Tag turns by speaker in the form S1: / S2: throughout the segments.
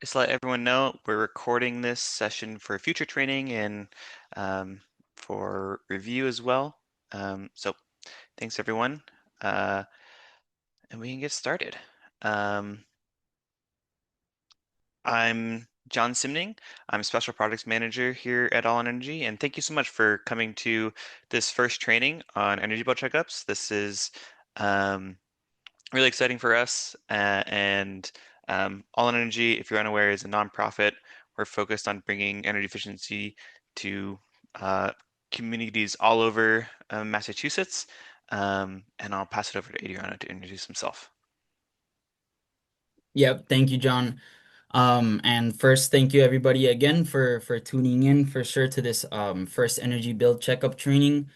S1: Just to let everyone know, we're recording this session for future training and um, for review as well. So thanks everyone, uh, and we can get started. Um, I'm John Simning. I'm Special Projects Manager here at All in Energy, and thank you so much for coming to this first training on energy bill checkups. This is um, really exciting for us. And All in Energy, if you're unaware, is a nonprofit. We're focused on bringing energy efficiency to uh, communities all over Massachusetts. And I'll pass it over to Adriano to introduce himself.
S2: Yep, thank you, John. And first, thank you everybody again for tuning in for sure to this first energy build checkup training.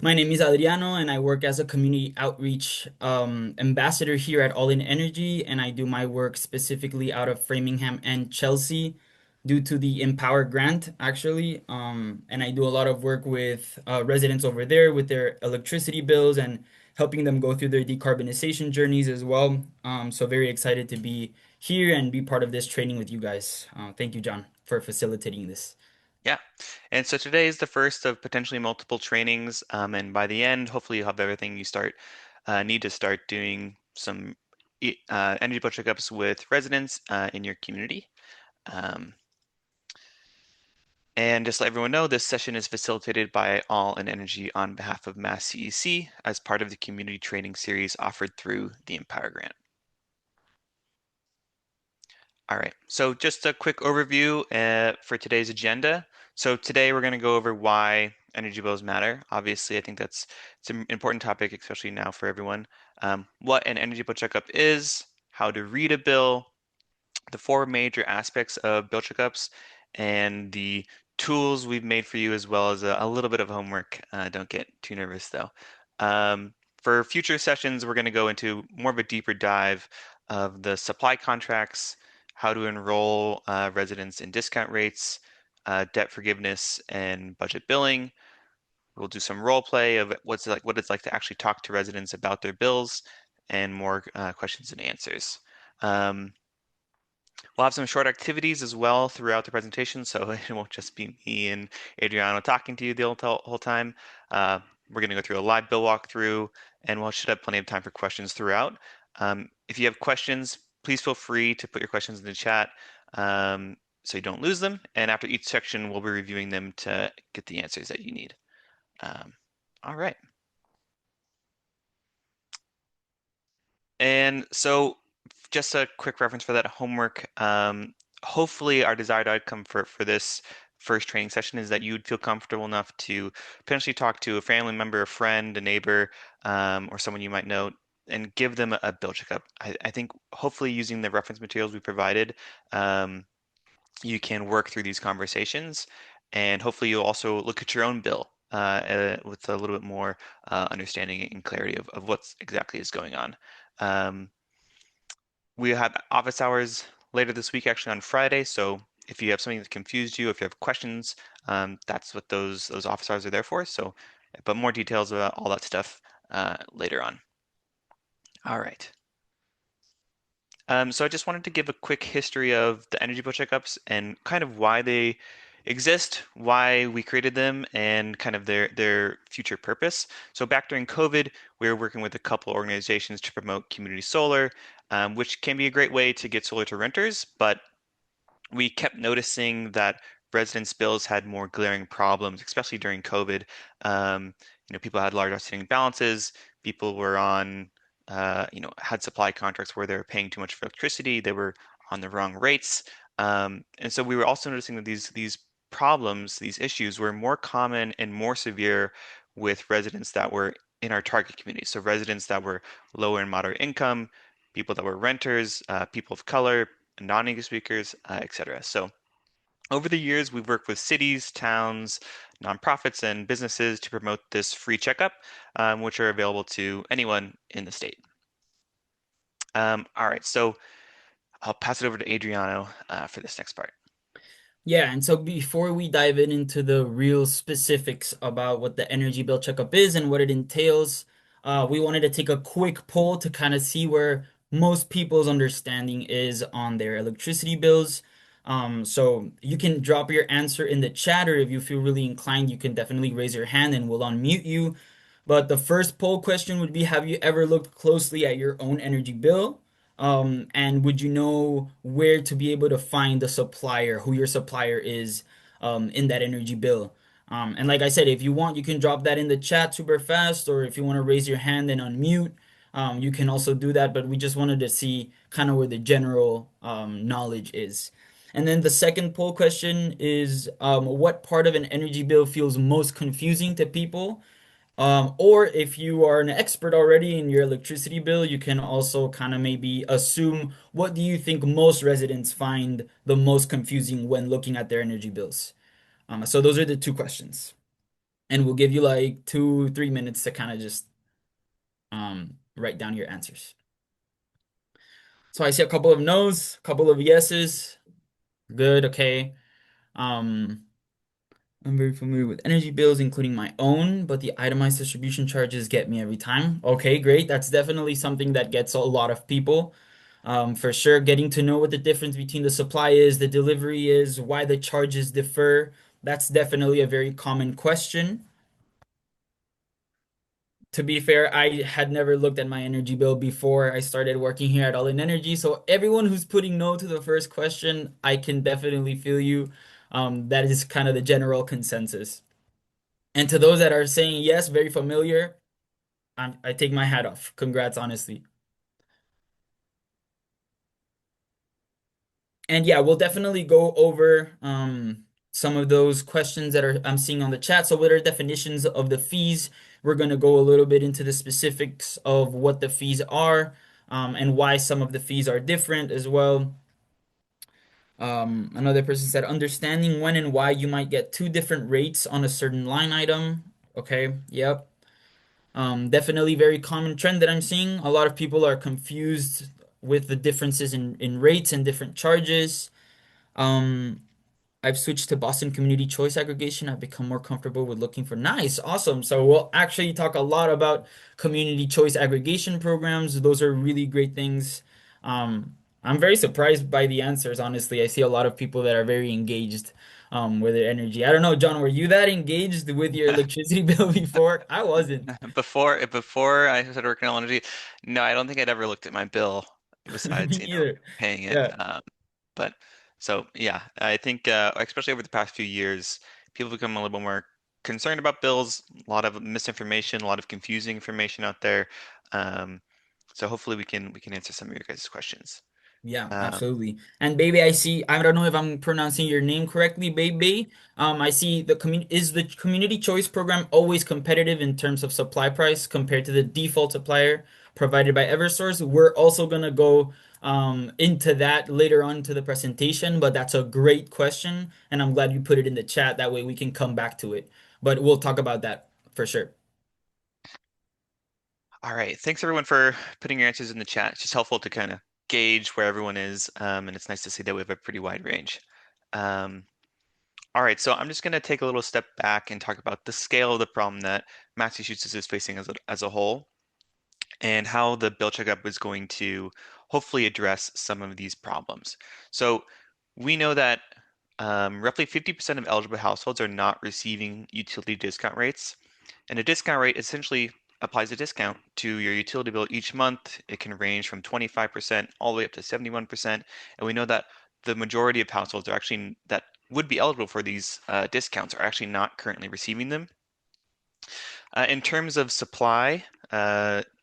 S2: My name is Adriano, and I work as a community outreach ambassador here at All in Energy, and I do my work specifically out of Framingham and Chelsea due to the Empower grant, actually. And I do a lot of work with residents over there with their electricity bills and helping them go through their decarbonization journeys as well. So very excited to be here and be part of this training with you guys. Thank you, John, for facilitating this.
S1: Yeah, and so today is the first of potentially multiple trainings, and by the end, hopefully you'll have everything you need to start doing some energy bill checkups with residents in your community. Um, And just to let everyone know, this session is facilitated by All in Energy on behalf of MassCEC as part of the community training series offered through the Empower Grant. All right, so just a quick overview for today's agenda. So today we're going to go over why energy bills matter. Obviously, I think it's an important topic, especially now for everyone. What an energy bill checkup is, how to read a bill, the four major aspects of bill checkups, and the tools we've made for you, as well as a little bit of homework. Don't get too nervous though. Um, for future sessions, we're going to go into more of a deeper dive of the supply contracts, how to enroll residents in discount rates, debt forgiveness, and budget billing. We'll do some role play of what it's like to actually talk to residents about their bills, and more questions and answers. Um, We'll have some short activities as well throughout the presentation, so it won't just be me and Adriano talking to you the whole time. We're going to go through a live bill walkthrough, and we should have plenty of time for questions throughout. If you have questions, please feel free to put your questions in the chat so you don't lose them. And after each section, we'll be reviewing them to get the answers that you need. Um, all right. And so just a quick reference for that homework. Hopefully our desired outcome for this first training session is that you would feel comfortable enough to potentially talk to a family member, a friend, a neighbor, or someone you might know, and give them a bill checkup. I think hopefully using the reference materials we provided, um, you can work through these conversations, and hopefully you'll also look at your own bill with a little bit more understanding and clarity of what exactly is going on. Um, we have office hours later this week, actually on Friday. So if you have something that confused you, if you have questions, that's what those office hours are there for. So, but more details about all that stuff later on. All right. So I just wanted to give a quick history of the energy bill checkups and kind of why they exist, why we created them, and kind of their future purpose. So back during COVID, we were working with a couple organizations to promote community solar, which can be a great way to get solar to renters, but we kept noticing that residents' bills had more glaring problems, especially during COVID. People had large outstanding balances. People were had supply contracts where they were paying too much for electricity. They were on the wrong rates. And so we were also noticing that these problems, these issues were more common and more severe with residents that were in our target community. So residents that were lower and moderate income, people that were renters, people of color, non-English speakers, etc. So over the years, we've worked with cities, towns, nonprofits, and businesses to promote this free checkup, which are available to anyone in the state. All right, so I'll pass it over to Adriano for this next part.
S2: Yeah, and so before we dive into the real specifics about what the energy bill checkup is and what it entails, we wanted to take a quick poll to kind of see where most people's understanding is on their electricity bills. So you can drop your answer in the chat, or if you feel really inclined, you can definitely raise your hand and we'll unmute you. But the first poll question would be, have you ever looked closely at your own energy bill? And would you know where to be able to find the supplier, who your supplier is, in that energy bill? And like I said, if you want, you can drop that in the chat super fast, or if you want to raise your hand and unmute, you can also do that. But we just wanted to see kind of where the general knowledge is. And then the second poll question is, what part of an energy bill feels most confusing to people? Or if you are an expert already in your electricity bill, you can also kind of maybe assume, what do you think most residents find the most confusing when looking at their energy bills? So those are the two questions. And we'll give you like 2, 3 minutes to kind of just write down your answers. So I see a couple of no's, a couple of yeses. Good, okay. Um, I'm very familiar with energy bills, including my own, but the itemized distribution charges get me every time. Okay, great. That's definitely something that gets a lot of people. For sure, getting to know what the difference between the supply is, the delivery is, why the charges differ. That's definitely a very common question. To be fair, I had never looked at my energy bill before I started working here at All In Energy. So everyone who's putting no to the first question, I can definitely feel you. That is kind of the general consensus. And to those that are saying yes, very familiar, I take my hat off. Congrats, honestly. And yeah, we'll definitely go over some of those questions that I'm seeing on the chat. So what are definitions of the fees? We're going to go a little bit into the specifics of what the fees are, and why some of the fees are different as well. Another person said, understanding when and why you might get two different rates on a certain line item. Okay, yep. Definitely very common trend that I'm seeing. A lot of people are confused with the differences in rates and different charges. Um, I've switched to Boston Community Choice Aggregation. I've become more comfortable with looking for nice, awesome. So we'll actually talk a lot about community choice aggregation programs. Those are really great things. I'm very surprised by the answers, honestly. I see a lot of people that are very engaged with their energy. I don't know, John, were you that engaged with your electricity bill before? I wasn't.
S1: Before I started working on energy, no, I don't think I'd ever looked at my bill
S2: Me
S1: besides,
S2: either.
S1: paying it.
S2: Yeah.
S1: But so yeah, I think especially over the past few years, people become a little bit more concerned about bills. A lot of misinformation, a lot of confusing information out there. Um, so hopefully we can answer some of your guys' questions.
S2: Yeah,
S1: Um,
S2: absolutely. And baby, I see, I don't know if I'm pronouncing your name correctly, baby. I see the community choice program always competitive in terms of supply price compared to the default supplier provided by Eversource? We're also gonna go into that later on to the presentation, but that's a great question, and I'm glad you put it in the chat. That way we can come back to it. But we'll talk about that for sure.
S1: all right, thanks everyone for putting your answers in the chat. It's just helpful to kind of gauge where everyone is, and it's nice to see that we have a pretty wide range. Um, All right, so I'm just going to take a little step back and talk about the scale of the problem that Massachusetts is facing as a whole and how the bill checkup is going to hopefully address some of these problems. So we know that roughly 50% of eligible households are not receiving utility discount rates, and a discount rate essentially applies a discount to your utility bill each month. It can range from 25% all the way up to 71%, and we know that the majority of households are actually that would be eligible for these discounts are actually not currently receiving them. In terms of supply,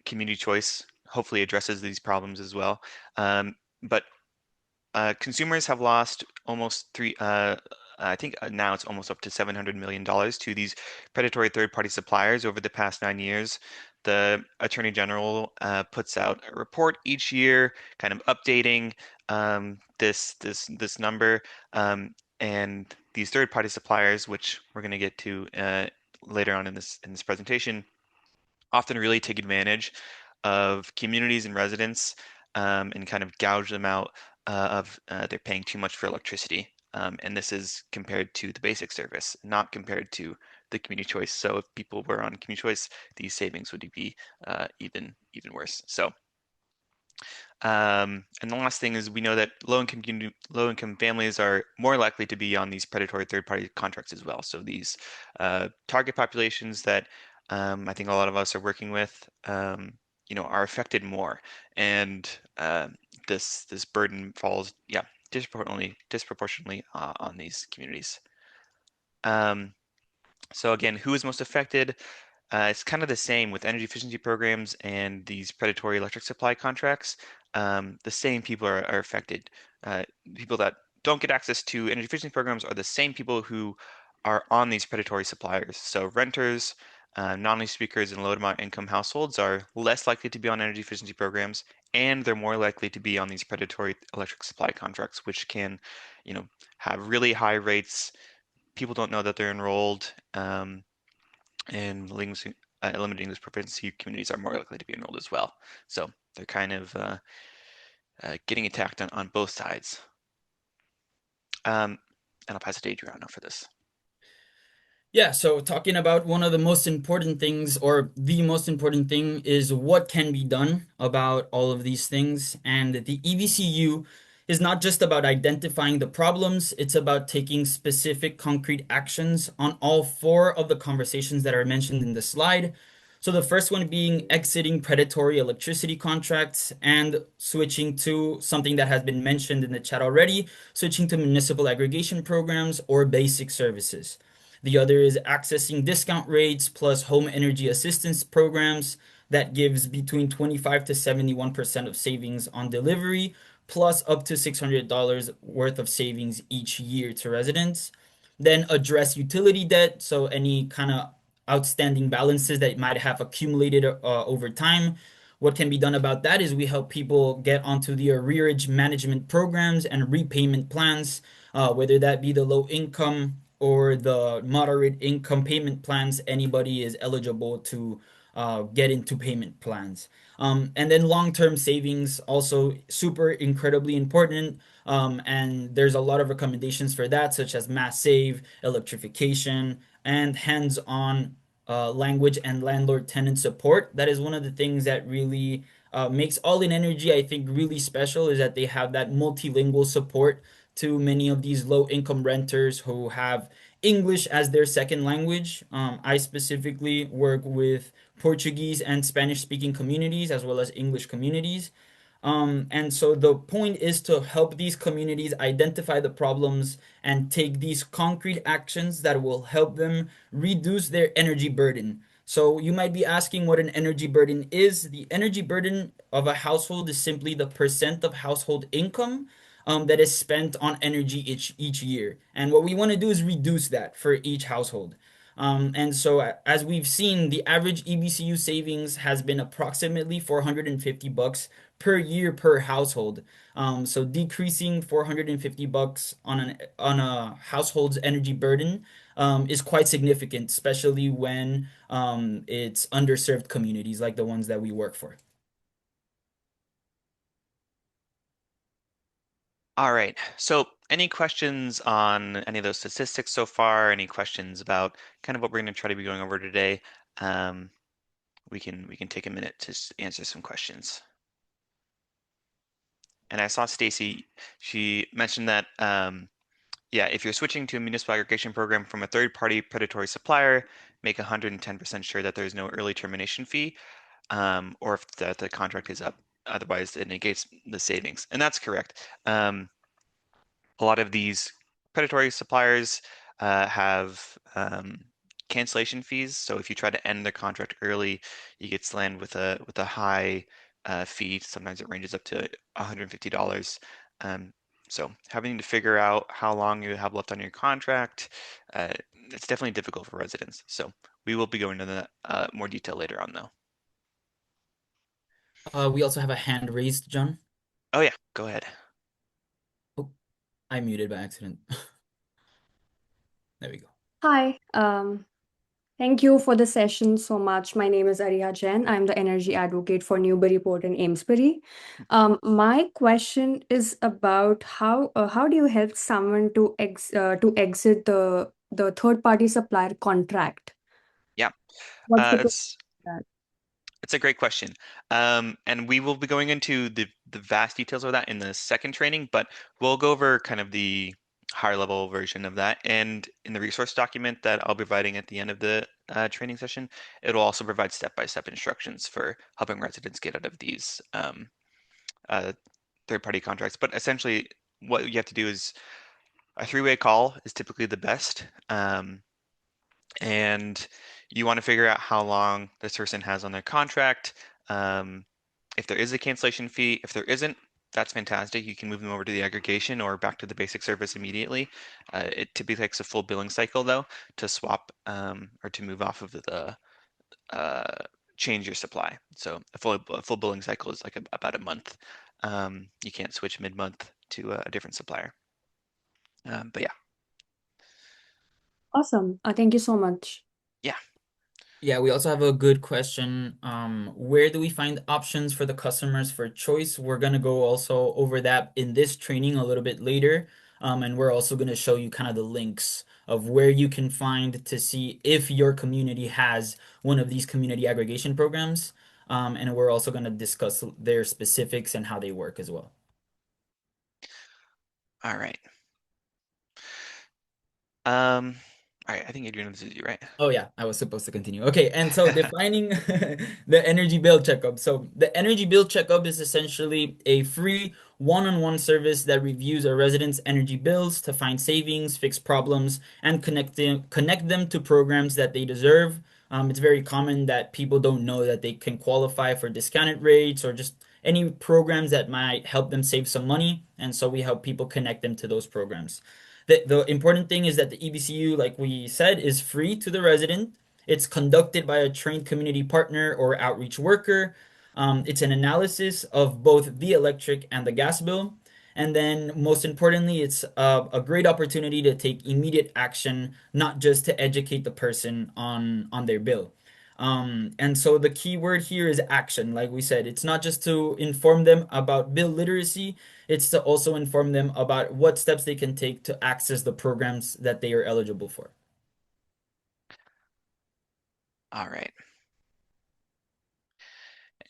S1: community choice hopefully addresses these problems as well. But consumers have lost almost I think now it's almost up to $700 million to these predatory third-party suppliers over the past 9 years. The Attorney General puts out a report each year, kind of updating this number, and these third-party suppliers, which we're going to get to later on in this presentation, often really take advantage of communities and residents, and kind of gouge them out of they're paying too much for electricity. And this is compared to the basic service, not compared to the community choice. So if people were on community choice, these savings would be even worse. So And the last thing is we know that low-income families are more likely to be on these predatory third-party contracts as well. So these target populations that I think a lot of us are working with, are affected more, and this burden falls, yeah, disproportionately on these communities. Um, so again, who is most affected? It's kind of the same with energy efficiency programs and these predatory electric supply contracts. The same people are affected. Uh, People that don't get access to energy efficiency programs are the same people who are on these predatory suppliers. So renters, non-lease speakers, and low to income households are less likely to be on energy efficiency programs, and they're more likely to be on these predatory electric supply contracts, which can, you know, have really high rates. People don't know that they're enrolled. And limiting those propensity communities are more likely to be enrolled as well. So they're kind of getting attacked on both sides. And I'll pass it to Adriano now for this.
S2: Yeah, so talking about one of the most important things, or the most important thing, is what can be done about all of these things. And the EBCU is not just about identifying the problems, it's about taking specific concrete actions on all four of the conversations that are mentioned in the slide. So the first one being exiting predatory electricity contracts and switching to something that has been mentioned in the chat already, switching to municipal aggregation programs or basic services. The other is accessing discount rates plus home energy assistance programs that gives between 25 to 71% of savings on delivery, plus up to $600 worth of savings each year to residents. Then address utility debt, so any kind of outstanding balances that might have accumulated over time. What can be done about that is we help people get onto the arrearage management programs and repayment plans, whether that be the low income or the moderate income payment plans. Anybody is eligible to get into payment plans. And then long-term savings also super incredibly important. And there's a lot of recommendations for that, such as mass save, electrification, and hands-on language and landlord tenant support. That is one of the things that really makes All in Energy, I think, really special, is that they have that multilingual support to many of these low income renters who have English as their second language. I specifically work with Portuguese and Spanish speaking communities as well as English communities. And so the point is to help these communities identify the problems and take these concrete actions that will help them reduce their energy burden. So you might be asking what an energy burden is. The energy burden of a household is simply the percent of household income that is spent on energy each year. And what we want to do is reduce that for each household. And so, as we've seen, the average EBCU savings has been approximately $450 per year per household. So decreasing $450 on a household's energy burden is quite significant, especially when it's underserved communities like the ones that we work for.
S1: All right. So any questions on any of those statistics so far? Any questions about kind of what we're going to try to be going over today? Um, we can take a minute to answer some questions. And I saw Stacy, she mentioned that yeah, if you're switching to a municipal aggregation program from a third-party predatory supplier, make 110% sure that there's no early termination fee, or if the contract is up. Otherwise, it negates the savings. And that's correct. A lot of these predatory suppliers have cancellation fees. So if you try to end the contract early, you get slammed with a high fee. Sometimes it ranges up to $150. Um, so having to figure out how long you have left on your contract, uh, it's definitely difficult for residents. So we will be going into that more detail later on, though.
S2: We also have a hand raised, John.
S1: Oh yeah, go ahead.
S2: Oh, I muted by accident. There we go.
S3: Hi, thank you for the session so much. My name is Ariya Jain. I'm the energy advocate for Newburyport and Amesbury. My question is about how do you help someone to exit the third party supplier contract?
S1: Yeah,
S3: What's the process
S1: that's
S3: for that?
S1: It's a great question. And we will be going into the vast details of that in the second training, but we'll go over kind of the higher level version of that. And in the resource document that I'll be providing at the end of the training session, it'll also provide step-by-step instructions for helping residents get out of these uh, third-party contracts. But essentially, what you have to do is a three-way call is typically the best. And you want to figure out how long this person has on their contract. Um, if there is a cancellation fee, if there isn't, that's fantastic. You can move them over to the aggregation or back to the basic service immediately. It typically takes a full billing cycle though to swap or to move off of the uh, change your supply. So a full billing cycle is like about a month. You can't switch mid-month to a different supplier. But yeah,
S3: Awesome. Thank you so much.
S1: yeah.
S2: Yeah, we also have a good question. Where do we find options for the customers for choice? We're gonna go also over that in this training a little bit later. And we're also gonna show you kind of the links of where you can find to see if your community has one of these community aggregation programs. And we're also gonna discuss their specifics and how they work as well.
S1: All right. Um, all right. I think Adrian, this is you, right?
S2: Oh yeah, I was supposed to continue. Okay, and so defining the energy bill checkup. So the energy bill checkup is essentially a free one-on-one service that reviews a resident's energy bills to find savings, fix problems, and connect them to programs that they deserve. It's very common that people don't know that they can qualify for discounted rates or just any programs that might help them save some money, and so we help people connect them to those programs. The important thing is that the EBCU, like we said, is free to the resident. It's conducted by a trained community partner or outreach worker. It's an analysis of both the electric and the gas bill. And then, most importantly, it's a great opportunity to take immediate action, not just to educate the person on their bill. And so the key word here is action. Like we said, it's not just to inform them about bill literacy, it's to also inform them about what steps they can take to access the programs that they are eligible for.
S1: All right.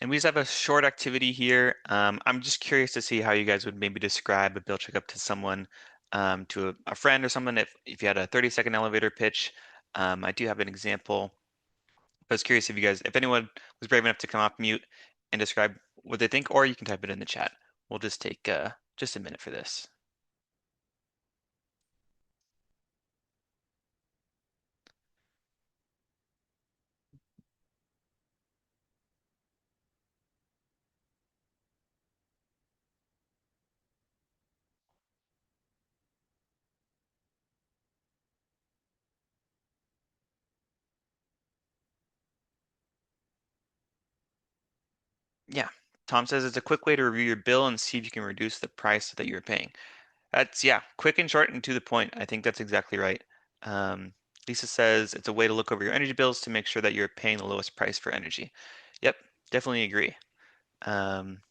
S1: And we just have a short activity here. I'm just curious to see how you guys would maybe describe a bill checkup to someone, to a friend or someone if you had a 30-second elevator pitch. I do have an example, but I was curious if anyone was brave enough to come off mute and describe what they think, or you can type it in the chat. We'll just take just a minute for this. Yeah, Tom says it's a quick way to review your bill and see if you can reduce the price that you're paying. That's, yeah, quick and short and to the point. I think that's exactly right. Um, Lisa says it's a way to look over your energy bills to make sure that you're paying the lowest price for energy. Yep, definitely agree. Um,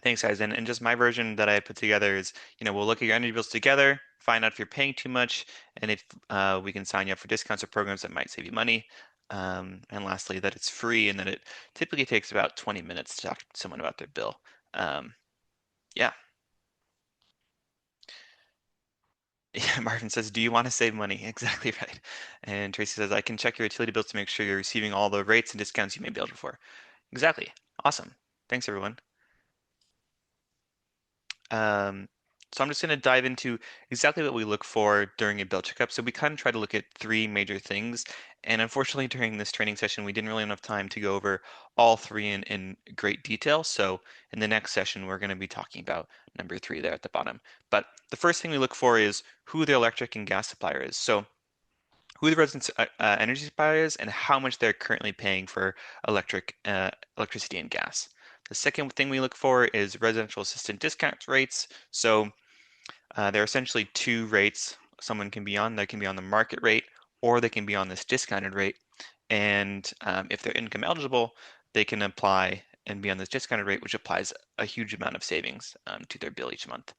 S1: Thanks, guys. And just my version that I put together is, we'll look at your energy bills together, find out if you're paying too much, and if we can sign you up for discounts or programs that might save you money. And lastly, that it's free and that it typically takes about 20 minutes to talk to someone about their bill. Um, yeah. Yeah, Marvin says, do you want to save money? Exactly right. And Tracy says, I can check your utility bills to make sure you're receiving all the rates and discounts you may be eligible for. Exactly. Awesome. Thanks, everyone. Um, so I'm just going to dive into exactly what we look for during a bill checkup. So we kind of try to look at three major things. And unfortunately, during this training session, we didn't really have enough time to go over all three in great detail. So in the next session, we're going to be talking about number three there at the bottom. But the first thing we look for is who the electric and gas supplier is. So who the resident's energy supplier is and how much they're currently paying for electricity and gas. The second thing we look for is residential assistant discount rates. So there are essentially two rates someone can be on. They can be on the market rate or they can be on this discounted rate. And if they're income eligible, they can apply and be on this discounted rate, which applies a huge amount of savings to their bill each month.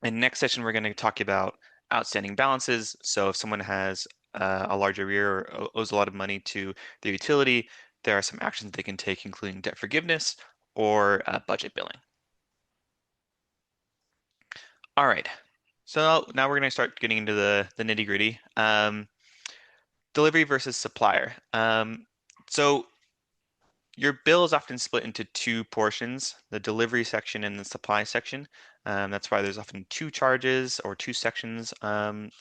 S1: In next session, we're going to talk about outstanding balances. So if someone has a large arrear or owes a lot of money to their utility, there are some actions they can take, including debt forgiveness or budget billing. All right, so now we're going to start getting into the nitty-gritty. Delivery versus supplier. So your bill is often split into two portions, the delivery section and the supply section. That's why there's often two charges or two sections, kind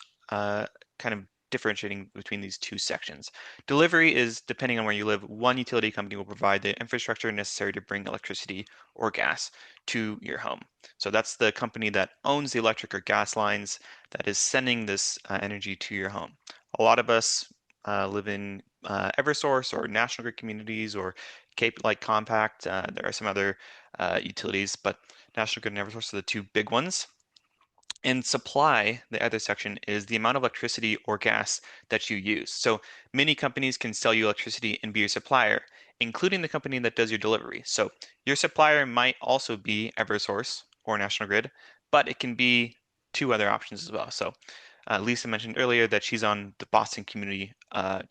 S1: of differentiating between these two sections. Delivery is, depending on where you live, one utility company will provide the infrastructure necessary to bring electricity or gas to your home. So that's the company that owns the electric or gas lines that is sending this energy to your home. A lot of us live in Eversource or National Grid communities or Cape like Compact. There are some other utilities, but National Grid and Eversource are the two big ones. And supply, the other section, is the amount of electricity or gas that you use. So many companies can sell you electricity and be your supplier, including the company that does your delivery. So your supplier might also be Eversource or National Grid, but it can be two other options as well. So Lisa mentioned earlier that she's on the Boston Community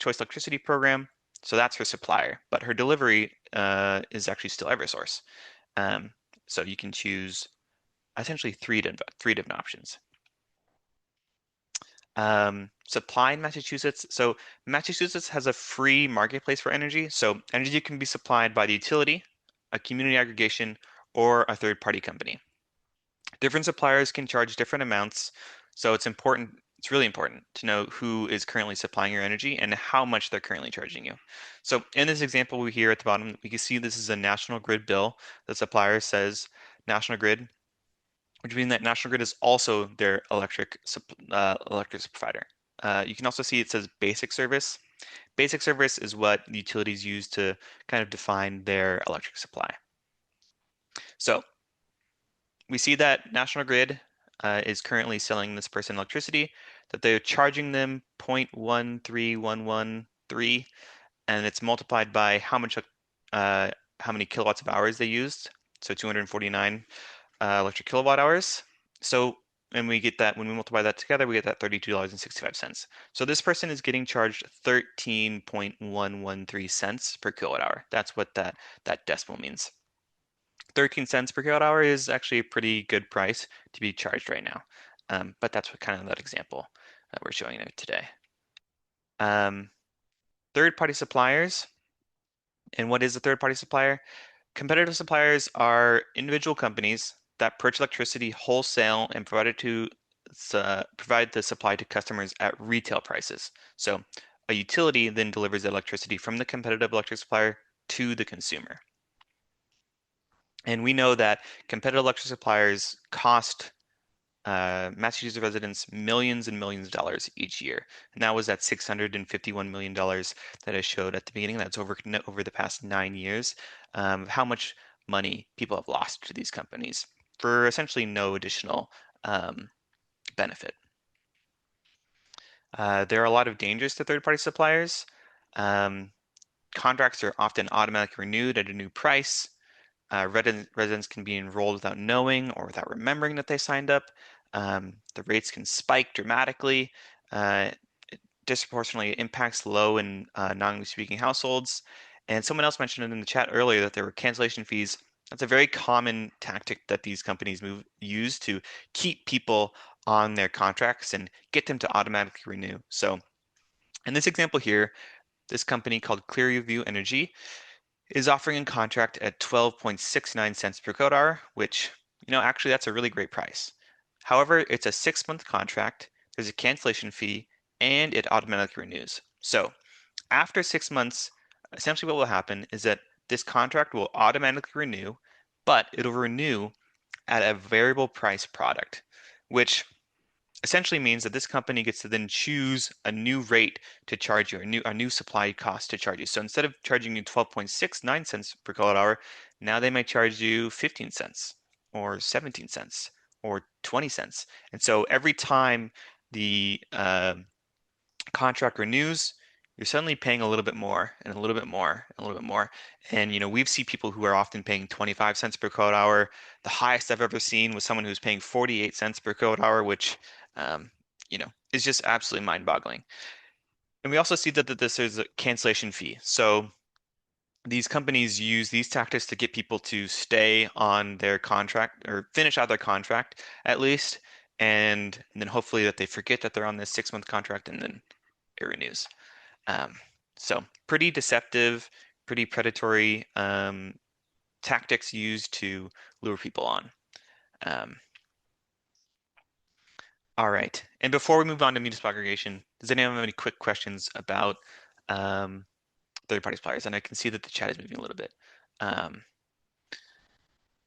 S1: Choice Electricity Program. So that's her supplier, but her delivery is actually still Eversource. Um, so you can choose essentially three different options. Supply in Massachusetts. So Massachusetts has a free marketplace for energy. So energy can be supplied by the utility, a community aggregation, or a third-party company. Different suppliers can charge different amounts, so it's really important to know who is currently supplying your energy and how much they're currently charging you. So in this example we here at the bottom, we can see this is a National Grid bill. The supplier says National Grid, which means that National Grid is also their electric provider. You can also see it says basic service. Basic service is what the utilities use to kind of define their electric supply. So we see that National Grid is currently selling this person electricity, that they're charging them 0.13113, and it's multiplied by how many kilowatts of hours they used, so 249 electric kilowatt hours. So when we multiply that together, we get that $32.65. So this person is getting charged 13.113 cents per kilowatt hour. That's what that decimal means. 13 cents per kilowatt hour is actually a pretty good price to be charged right now. But that's what kind of that example that we're showing you today. Third-party suppliers. And what is a third-party supplier? Competitive suppliers are individual companies that purchase electricity wholesale and provide the supply to customers at retail prices. So a utility then delivers the electricity from the competitive electric supplier to the consumer. And we know that competitive electric suppliers cost Massachusetts residents millions and millions of dollars each year. And that was at $651 million that I showed at the beginning. That's over the past 9 years, how much money people have lost to these companies for essentially no additional benefit. There are a lot of dangers to third-party suppliers. Contracts are often automatically renewed at a new price. Residents can be enrolled without knowing or without remembering that they signed up. The rates can spike dramatically. It disproportionately impacts low and non-English speaking households. And someone else mentioned it in the chat earlier that there were cancellation fees. That's a very common tactic that these companies use to keep people on their contracts and get them to automatically renew. So in this example here, this company called Clearview Energy is offering a contract at 12.69 cents per kilowatt hour, which, actually that's a really great price. However, it's a 6-month contract, there's a cancellation fee, and it automatically renews. So after 6 months, essentially what will happen is that this contract will automatically renew, but it'll renew at a variable price product, which essentially means that this company gets to then choose a new rate to charge you, a new supply cost to charge you. So instead of charging you 12.69 cents per kilowatt hour, now they might charge you 15 cents or 17 cents or 20 cents. And so every time the contract renews, you're suddenly paying a little bit more and a little bit more and a little bit more. And we've seen people who are often paying 25 cents per kilowatt hour. The highest I've ever seen was someone who's paying 48 cents per kilowatt hour, which um, is just absolutely mind-boggling. And we also see that this is a cancellation fee. So these companies use these tactics to get people to stay on their contract or finish out their contract at least, and then hopefully that they forget that they're on this 6 month contract and then it renews. Um, so pretty deceptive, pretty predatory tactics used to lure people on. Um, all right. And before we move on to municipal aggregation, does anyone have any quick questions about um, third-party suppliers? And I can see that the chat is moving a little bit. Um,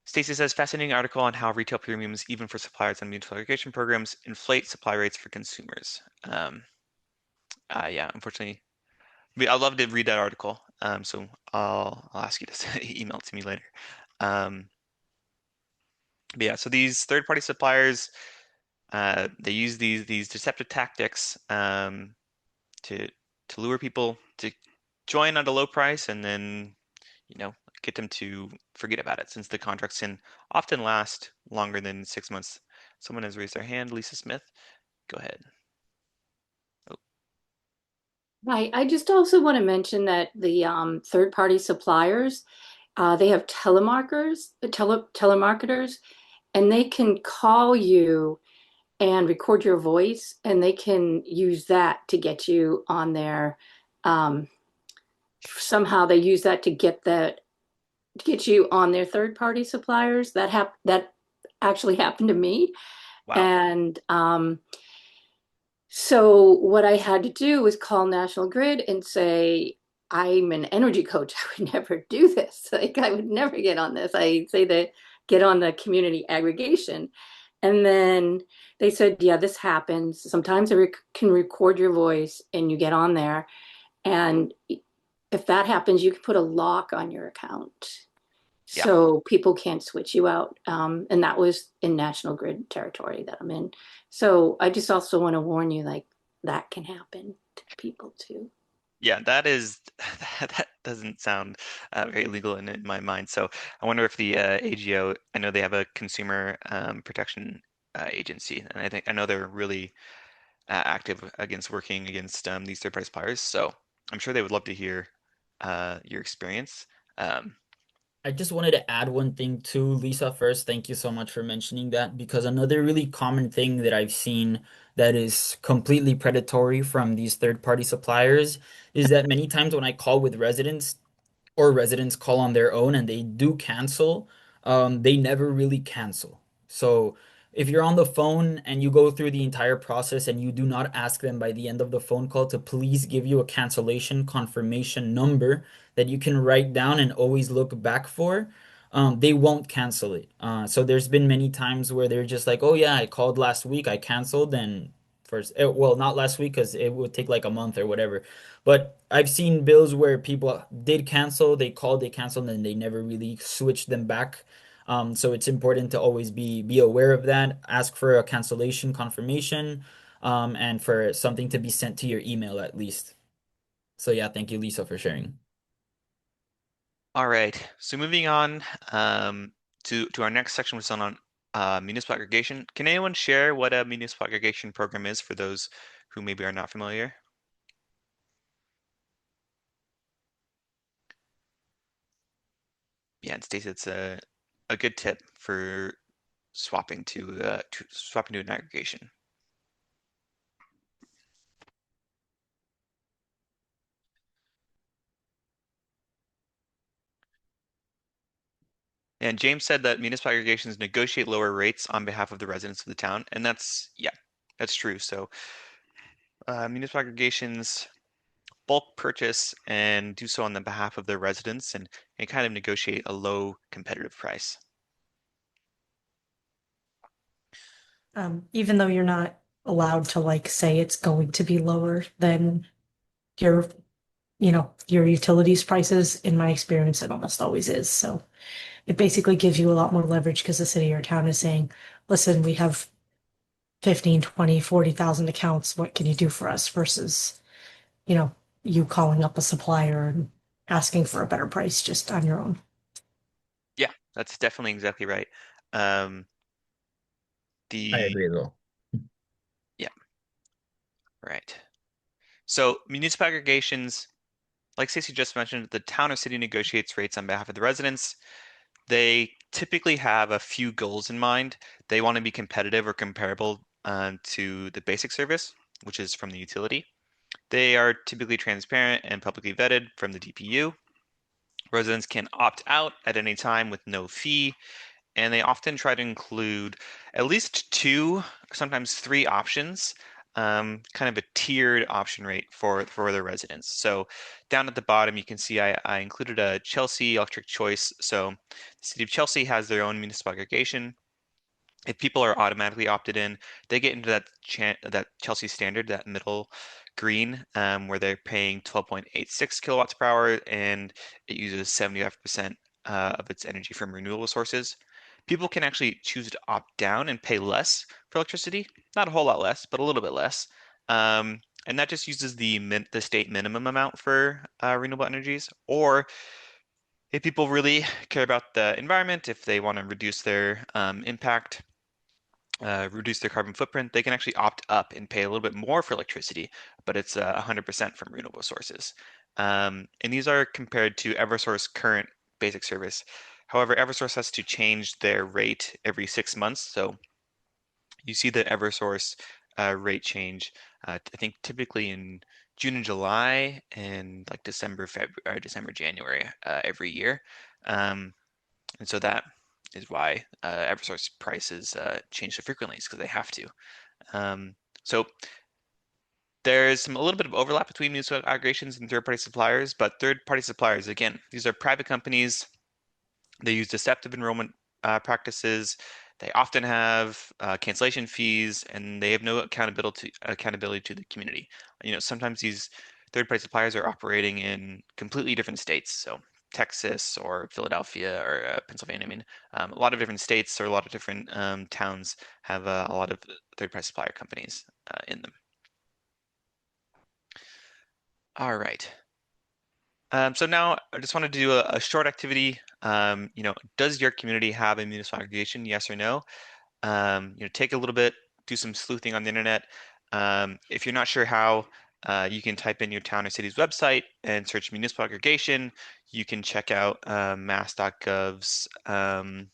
S1: Stacy says, fascinating article on how retail premiums, even for suppliers and municipal aggregation programs, inflate supply rates for consumers. Yeah, unfortunately, I'd love to read that article. So I'll ask you to email it to me later. Um, but yeah, so these third-party suppliers, they use these deceptive tactics to to lure people to join at a low price and then you know get them to forget about it since the contracts can often last longer than 6 months. Someone has raised their hand. Lisa Smith, go ahead. Oh,
S4: Right. I just also want to mention that the third-party suppliers, they have telemarketers, and they can call you and record your voice, and they can use that to get you on their, um, somehow they use that to get you on their third-party suppliers. That actually happened to me.
S1: wow.
S4: And so what I had to do was call National Grid and say, I'm an energy coach. I would never do this. Like I would never get on this. I say that get on the community aggregation. And then they said, yeah, this happens. Sometimes can record your voice and you get on there. And if that happens, you can put a lock on your account
S1: Yeah.
S4: so people can't switch you out. And that was in National Grid territory that I'm in. So I just also want to warn you, like that can happen to people too.
S1: Yeah, that is that doesn't sound very legal in my mind. So I wonder if the AGO, I know they have a consumer protection agency, and I know they're really active against working against these third-party suppliers. So I'm sure they would love to hear your experience. Um,
S2: I just wanted to add one thing too, Lisa. First, thank you so much for mentioning that because another really common thing that I've seen that is completely predatory from these third-party suppliers is that many times when I call with residents, or residents call on their own and they do cancel, they never really cancel. So if you're on the phone and you go through the entire process and you do not ask them by the end of the phone call to please give you a cancellation confirmation number that you can write down and always look back for, they won't cancel it. So there's been many times where they're just like, oh yeah, I called last week, I canceled, and first, well, not last week because it would take like a month or whatever. But I've seen bills where people did cancel, they called, they canceled, and they never really switched them back. So it's important to always be aware of that. Ask for a cancellation confirmation, and for something to be sent to your email at least. So yeah, thank you, Lisa, for sharing.
S1: all right, so moving on to our next section, which is on municipal aggregation. Can anyone share what a municipal aggregation program is for those who maybe are not familiar? Yeah, and Stacey, it's a good tip for swapping to an aggregation. And James said that municipal aggregations negotiate lower rates on behalf of the residents of the town, and yeah, that's true. So municipal aggregations bulk purchase and do so on the behalf of their residents and kind of negotiate a low competitive price.
S5: Even though you're not allowed to like say it's going to be lower than your, your utilities prices, in my experience, it almost always is. So it basically gives you a lot more leverage because the city or town is saying, listen, we have 15, 20, 40,000 accounts. What can you do for us versus, you know, you calling up a supplier and asking for a better price just on your own.
S1: Yeah, that's definitely exactly right. Um,
S2: I
S1: the
S2: agree as well.
S1: yeah, right. So municipal aggregations, like Stacey just mentioned, the town or city negotiates rates on behalf of the residents. They typically have a few goals in mind. They want to be competitive or comparable to the basic service, which is from the utility. They are typically transparent and publicly vetted from the DPU. Residents can opt out at any time with no fee, and they often try to include at least two, sometimes three options, kind of a tiered option rate for the residents. So down at the bottom, you can see I included a Chelsea electric choice. So the city of Chelsea has their own municipal aggregation. If people are automatically opted in, they get into that Chelsea standard, that middle green, where they're paying 12.86 kilowatts per hour, and it uses 75% of its energy from renewable sources. People can actually choose to opt down and pay less for electricity, not a whole lot less, but a little bit less. And that just uses the state minimum amount for renewable energies. Or if people really care about the environment, if they want to reduce their impact, reduce their carbon footprint, they can actually opt up and pay a little bit more for electricity, but it's 100% from renewable sources. And these are compared to Eversource's current basic service. However, Eversource has to change their rate every 6 months. So you see the Eversource rate change, I think typically in June and July and like December, February, December, January every year. And so that is why Eversource prices change so frequently, is because they have to. So there's a little bit of overlap between municipal aggregations and third-party suppliers, but third-party suppliers, again, these are private companies. They use deceptive enrollment practices. They often have cancellation fees, and they have no accountability to the community. Sometimes these third-party suppliers are operating in completely different states. So Texas or Philadelphia or Pennsylvania. I mean, a lot of different states or a lot of different towns have a lot of third-party supplier companies in them. All right. So now I just wanted to do a short activity. Does your community have a municipal aggregation? Yes or no? Take a little bit, do some sleuthing on the internet. If you're not sure how, you can type in your town or city's website and search municipal aggregation. You can check out mass.gov's. I'll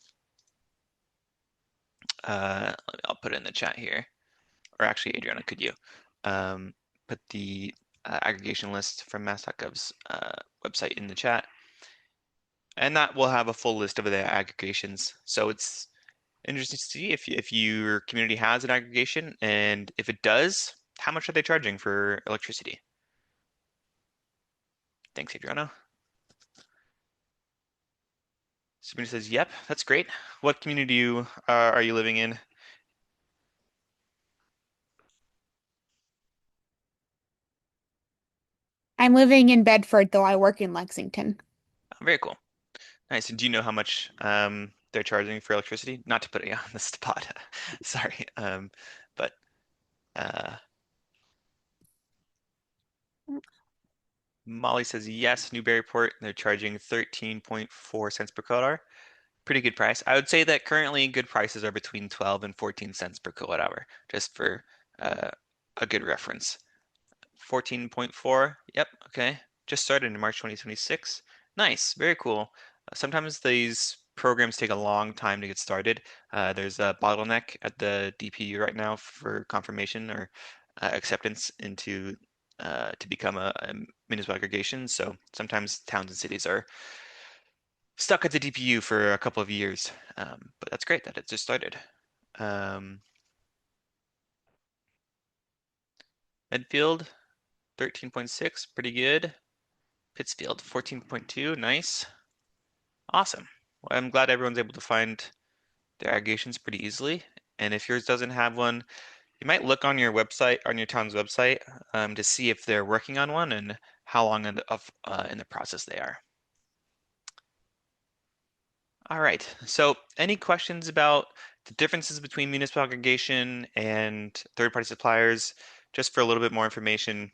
S1: put it in the chat here, or actually, Adriana, could you put the aggregation list from mass.gov's website in the chat? And that will have a full list of the aggregations. So it's interesting to see if your community has an aggregation, and if it does, how much are they charging for electricity? Thanks, Adriana. Sabrina says, yep, that's great. What community are you living in?
S6: I'm living in Bedford, though I work in Lexington.
S1: Oh, very cool. Nice. And do you know how much they're charging for electricity? Not to put you on the spot. Sorry. But uh, Molly says, yes, Newburyport, they're charging 13.4 cents per kilowatt hour. Pretty good price. I would say that currently good prices are between 12 and 14 cents per kilowatt hour, just for uh, a good reference. 14.4, yep, okay. Just started in March 2026. Nice, very cool. Sometimes these programs take a long time to get started. There's a bottleneck at the DPU right now for confirmation or acceptance into to become a municipal aggregation. So sometimes towns and cities are stuck at the DPU for a couple of years, but that's great that it just started. Medfield, 13.6, pretty good. Pittsfield, 14.2, nice. Awesome. Well, I'm glad everyone's able to find their aggregations pretty easily. And if yours doesn't have one, you might look on your website, on your town's website, to see if they're working on one and how long in the process they are. All right, so any questions about the differences between municipal aggregation and third-party suppliers? Just for a little bit more information,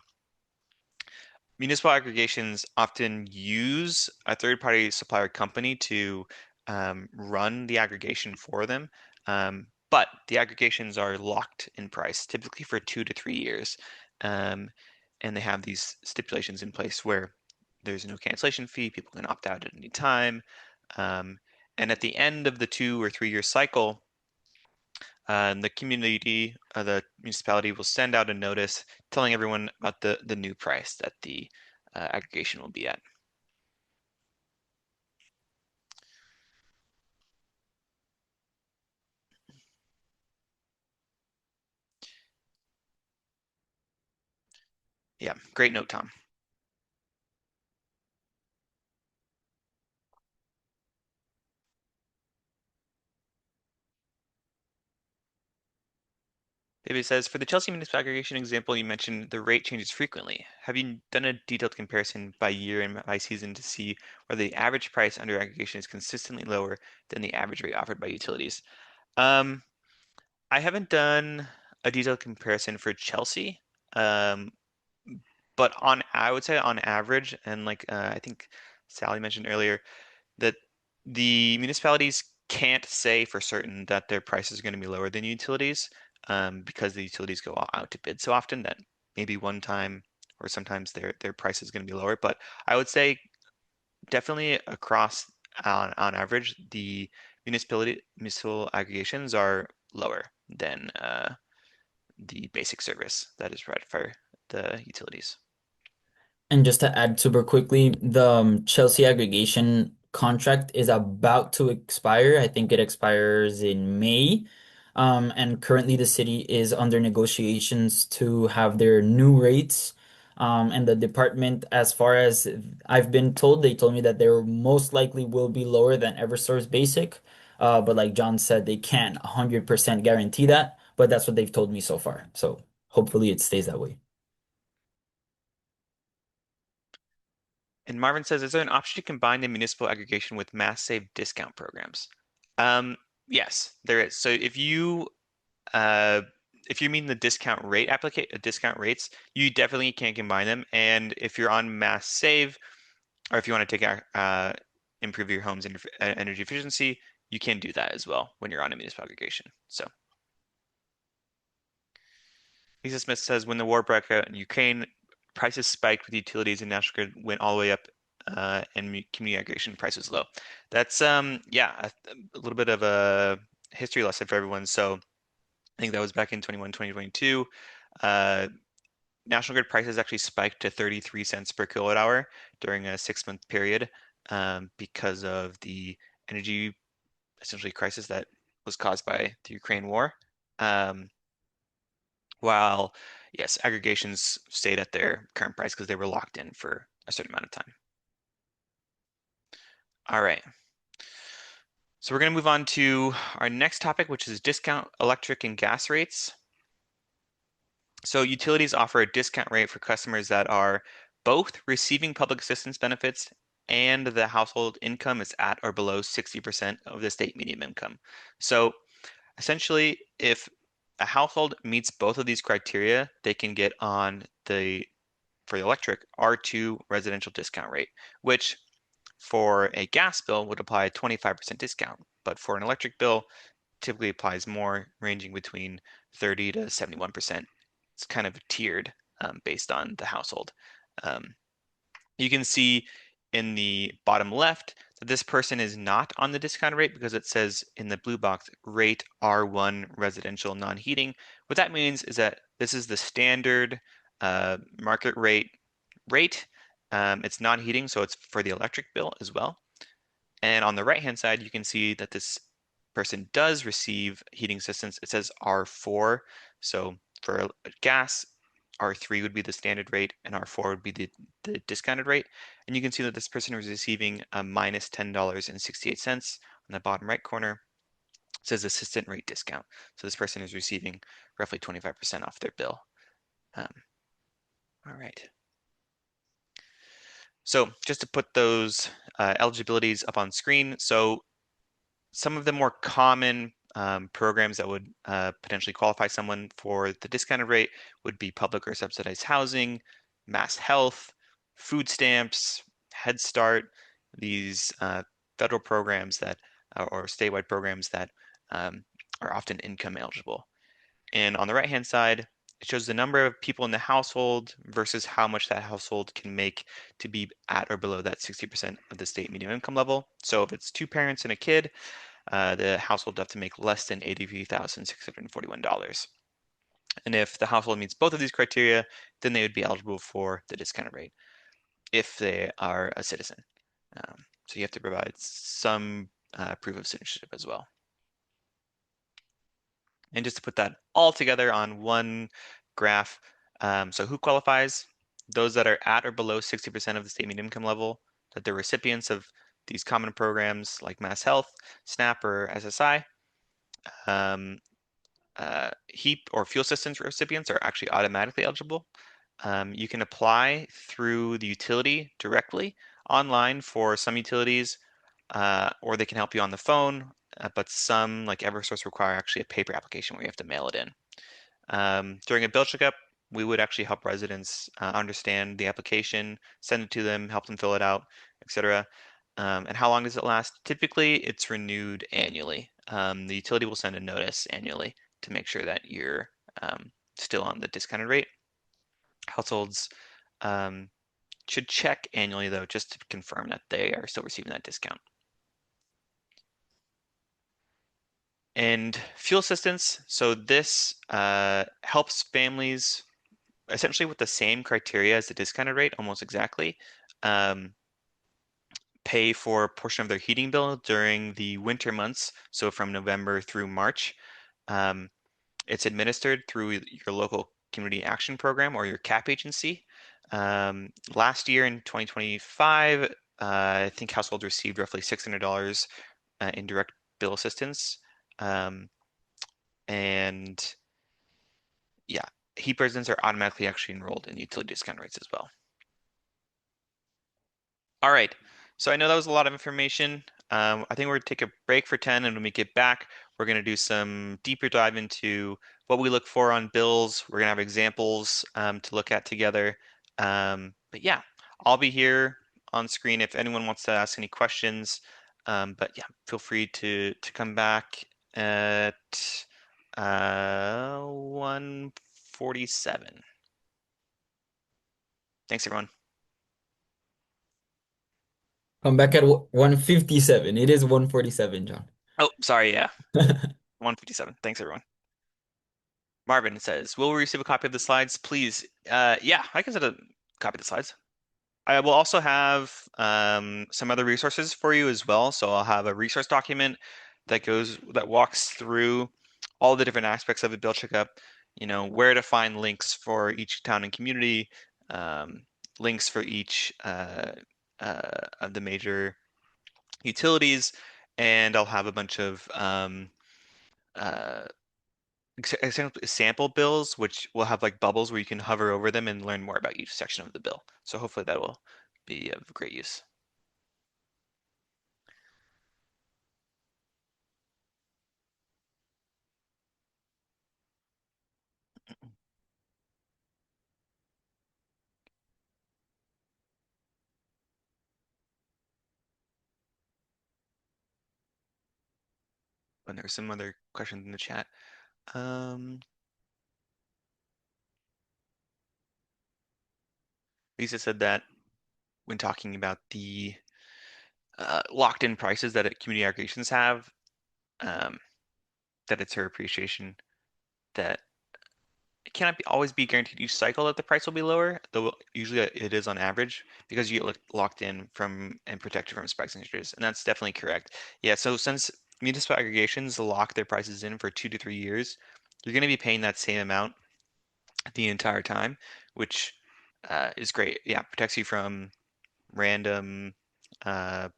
S1: municipal aggregations often use a third-party supplier company to run the aggregation for them, but the aggregations are locked in price, typically for 2 to 3 years, and they have these stipulations in place where there's no cancellation fee. People can opt out at any time. And at the end of the 2 or 3 year cycle, the municipality will send out a notice telling everyone about the new price that the aggregation will be at. Yeah, great note, Tom. David says, for the Chelsea municipal aggregation example, you mentioned the rate changes frequently. Have you done a detailed comparison by year and by season to see whether the average price under aggregation is consistently lower than the average rate offered by utilities? Um, I haven't done a detailed comparison for Chelsea, um, but I would say on average, and like I think Sally mentioned earlier, that the municipalities can't say for certain that their price is going to be lower than utilities, because the utilities go out to bid so often that maybe one time or sometimes their price is going to be lower. But I would say definitely across on average, the municipal aggregations are lower than the basic service that is provided for the utilities.
S2: And just to add super quickly, the Chelsea aggregation contract is about to expire. I think it expires in May. And currently the city is under negotiations to have their new rates. And the department, as far as I've been told, they told me that they most likely will be lower than Eversource Basic. But like John said, they can't 100% guarantee that, but that's what they've told me so far. So hopefully it stays that way.
S1: And Marvin says, is there an option to combine the municipal aggregation with mass save discount programs? Um, yes, there is. So uh, if you mean the discount rates, you definitely can combine them. And if you're on mass save, or if you want to improve your home's energy efficiency, you can do that as well when you're on a municipal aggregation. So Lisa Smith says, when the war broke out in Ukraine, prices spiked with utilities and National Grid went all the way up, and community aggregation price was low. That's yeah, a little bit of a history lesson for everyone. So I think that was back in 2022. Uh, National Grid prices actually spiked to 33 cents per kilowatt hour during a 6 month period, because of the energy essentially crisis that was caused by the Ukraine war. Um, while yes, aggregations stayed at their current price because they were locked in for a certain amount of time. All right. So we're going to move on to our next topic, which is discount electric and gas rates. So utilities offer a discount rate for customers that are both receiving public assistance benefits and the household income is at or below 60% of the state median income. So essentially, if a household meets both of these criteria, they can get on for the electric, R2 residential discount rate, which for a gas bill would apply a 25% discount, but for an electric bill typically applies more, ranging between 30 to 71%. It's kind of tiered, based on the household. Um, you can see in the bottom left that this person is not on the discount rate because it says in the blue box, rate R1 residential non-heating. What that means is that this is the standard market rate. It's non-heating, so it's for the electric bill as well. And on the right-hand side, you can see that this person does receive heating assistance. It says R4. So for gas, R3 would be the standard rate, and R4 would be the discounted rate. And you can see that this person is receiving a minus $10.68 on the bottom right corner. It says assistant rate discount. So this person is receiving roughly 25% off their bill. All right. So just to put those eligibilities up on screen. So some of the more common programs that would potentially qualify someone for the discounted rate would be public or subsidized housing, mass health, food stamps, Head Start, these federal programs that or statewide programs that are often income eligible. And on the right-hand side It shows the number of people in the household versus how much that household can make to be at or below that 60% of the state median income level. So if it's two parents and a kid, the household would have to make less than $83,641. And if the household meets both of these criteria, then they would be eligible for the discounted rate if they are a citizen. So you have to provide some proof of citizenship as well. And just to put that all together on one graph, so who qualifies? Those that are at or below 60% of the state median income level, that they're recipients of these common programs like Mass Health, SNAP, or SSI. HEAP or fuel assistance recipients are actually automatically eligible. You can apply through the utility directly online for some utilities, or they can help you on the phone, but some, like Eversource, require actually a paper application where you have to mail it in. During a bill checkup, we would actually help residents understand the application, send it to them, help them fill it out, etc. And how long does it last? Typically, it's renewed annually. The utility will send a notice annually to make sure that you're still on the discounted rate. Households should check annually, though, just to confirm that they are still receiving that discount. And fuel assistance, so this helps families essentially with the same criteria as the discounted rate, almost exactly, pay for a portion of their heating bill during the winter months, so from November through March. It's administered through your local community action program or your CAP agency. Last year in 2025, I think households received roughly $600 in direct bill assistance. And yeah, HEAP residents are automatically actually enrolled in utility discount rates as well. All right, so I know that was a lot of information. I think we're going to take a break for 10, and when we get back, we're going to do some deeper dive into what we look for on bills. We're going to have examples to look at together. But yeah, I'll be here on screen if anyone wants to ask any questions. But yeah, feel free to come back at 1:47. Thanks, everyone.
S2: Come back at 1:57. It is 1:47, John.
S1: Oh, sorry, yeah. 1:57. Thanks, everyone. Marvin says, will we receive a copy of the slides? Please. Yeah, I can send a copy of the slides. I will also have some other resources for you as well. So I'll have a resource document that walks through all the different aspects of a bill checkup, where to find links for each town and community, links for each of the major utilities, and I'll have a bunch of uh, sample bills, which will have like bubbles where you can hover over them and learn more about each section of the bill. So hopefully that will be of great use. And there's some other questions in the chat. Lisa said that when talking about the locked-in prices that community aggregations have, that it's her appreciation that it cannot always be guaranteed each cycle that the price will be lower, though usually it is on average because you get locked in from and protected from spikes and changes, and that's definitely correct. Yeah, so since municipal aggregations lock their prices in for 2 to 3 years, you're going to be paying that same amount the entire time, which is great. Yeah, protects you from random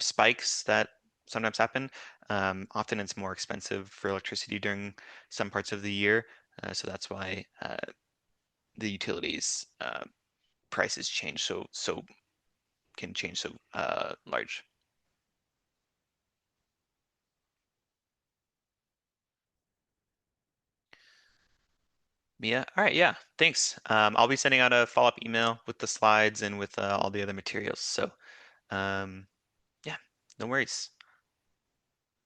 S1: spikes that sometimes happen. Often it's more expensive for electricity during some parts of the year, so that's why the utilities prices change so can change so large. Mia, all right, yeah, thanks. I'll be sending out a follow-up email with the slides and with all the other materials. So yeah, no worries.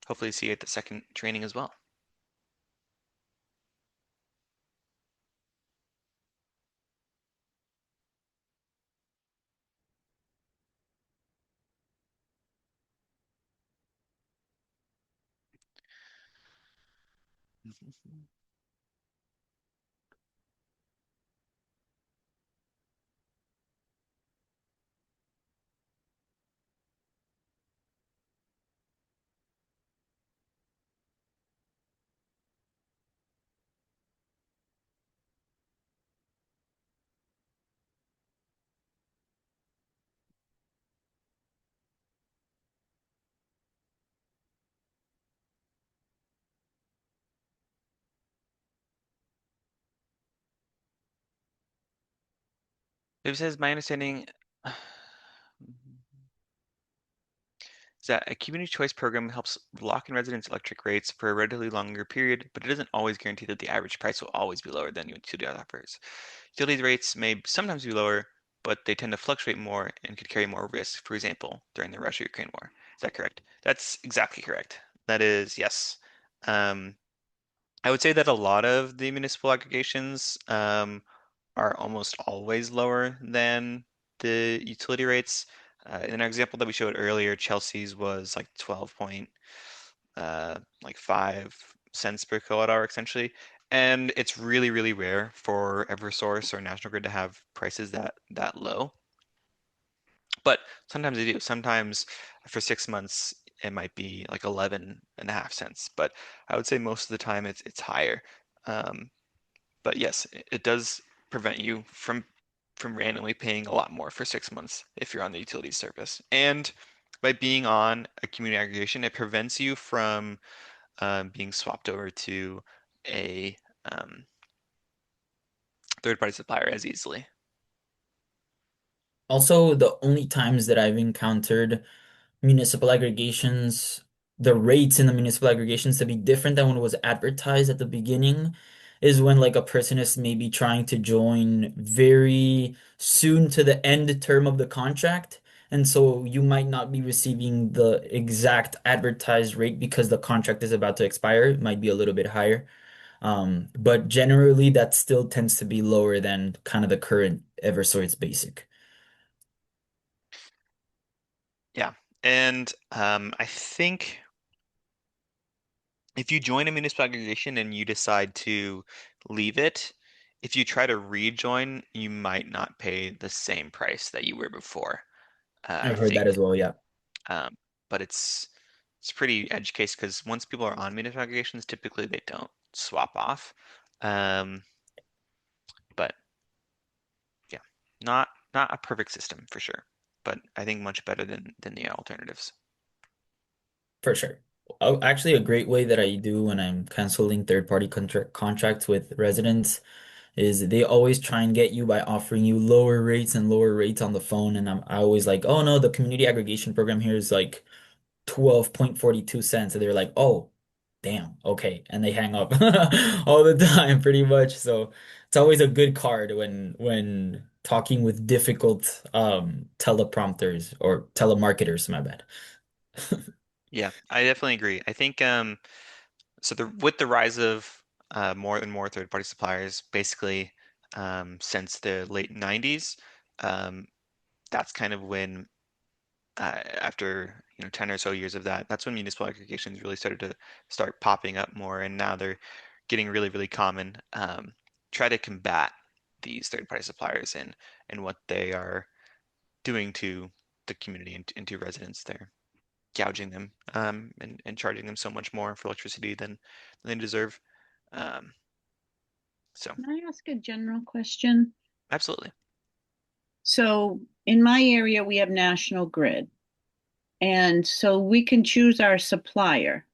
S1: Hopefully see you at the second training as well. It says my understanding is that a community choice program helps lock in residents' electric rates for a relatively longer period, but it doesn't always guarantee that the average price will always be lower than utility offers. Utility rates may sometimes be lower, but they tend to fluctuate more and could carry more risk, for example, during the Russia-Ukraine war. Is that correct? That's exactly correct. That is, yes. Um, I would say that a lot of the municipal aggregations are almost always lower than the utility rates. In our example that we showed earlier, Chelsea's was like 12 point like 5 cents per kilowatt hour essentially. And it's really, really rare for Eversource or National Grid to have prices that low. But sometimes they do. Sometimes for 6 months it might be like 11.5 cents. But I would say most of the time it's higher. Um, but yes, it does prevent you from randomly paying a lot more for 6 months if you're on the utility service. And by being on a community aggregation, it prevents you from being swapped over to a third-party supplier as easily.
S2: Also, the only times that I've encountered municipal aggregations, the rates in the municipal aggregations to be different than when it was advertised at the beginning is when like a person is maybe trying to join very soon to the end term of the contract. And so you might not be receiving the exact advertised rate because the contract is about to expire. It might be a little bit higher. But generally that still tends to be lower than kind of the current Eversource basic.
S1: Yeah, and I think if you join a municipal aggregation and you decide to leave it, if you try to rejoin, you might not pay the same price that you were before, I
S2: I've heard that
S1: think.
S2: as well, yeah.
S1: Um, but it's pretty edge case because once people are on municipal aggregations, typically they don't swap off. Um, but yeah, not a perfect system for sure, but I think much better than the alternatives.
S2: For sure. Oh, actually, a great way that I do when I'm canceling third-party contracts with residents is they always try and get you by offering you lower rates and lower rates on the phone. And I always like, oh no, the community aggregation program here is like 12.42 cents. And they're like, oh, damn, okay. And they hang up all the time, pretty much. So it's always a good card when talking with difficult teleprompters or telemarketers, my bad.
S1: Yeah, I definitely agree. I think so with the rise of more and more third-party suppliers, basically since the late 90s, um, that's kind of when after 10 or so years of that, that's when municipal aggregations really started to start popping up more, and now they're getting really, really common. Try to combat these third-party suppliers and what they are doing to the community and to residents there, gouging them and charging them so much more for electricity than they deserve. Um, so
S7: Can I ask a general question?
S1: absolutely.
S7: So in my area, we have National Grid, and so we can choose our supplier.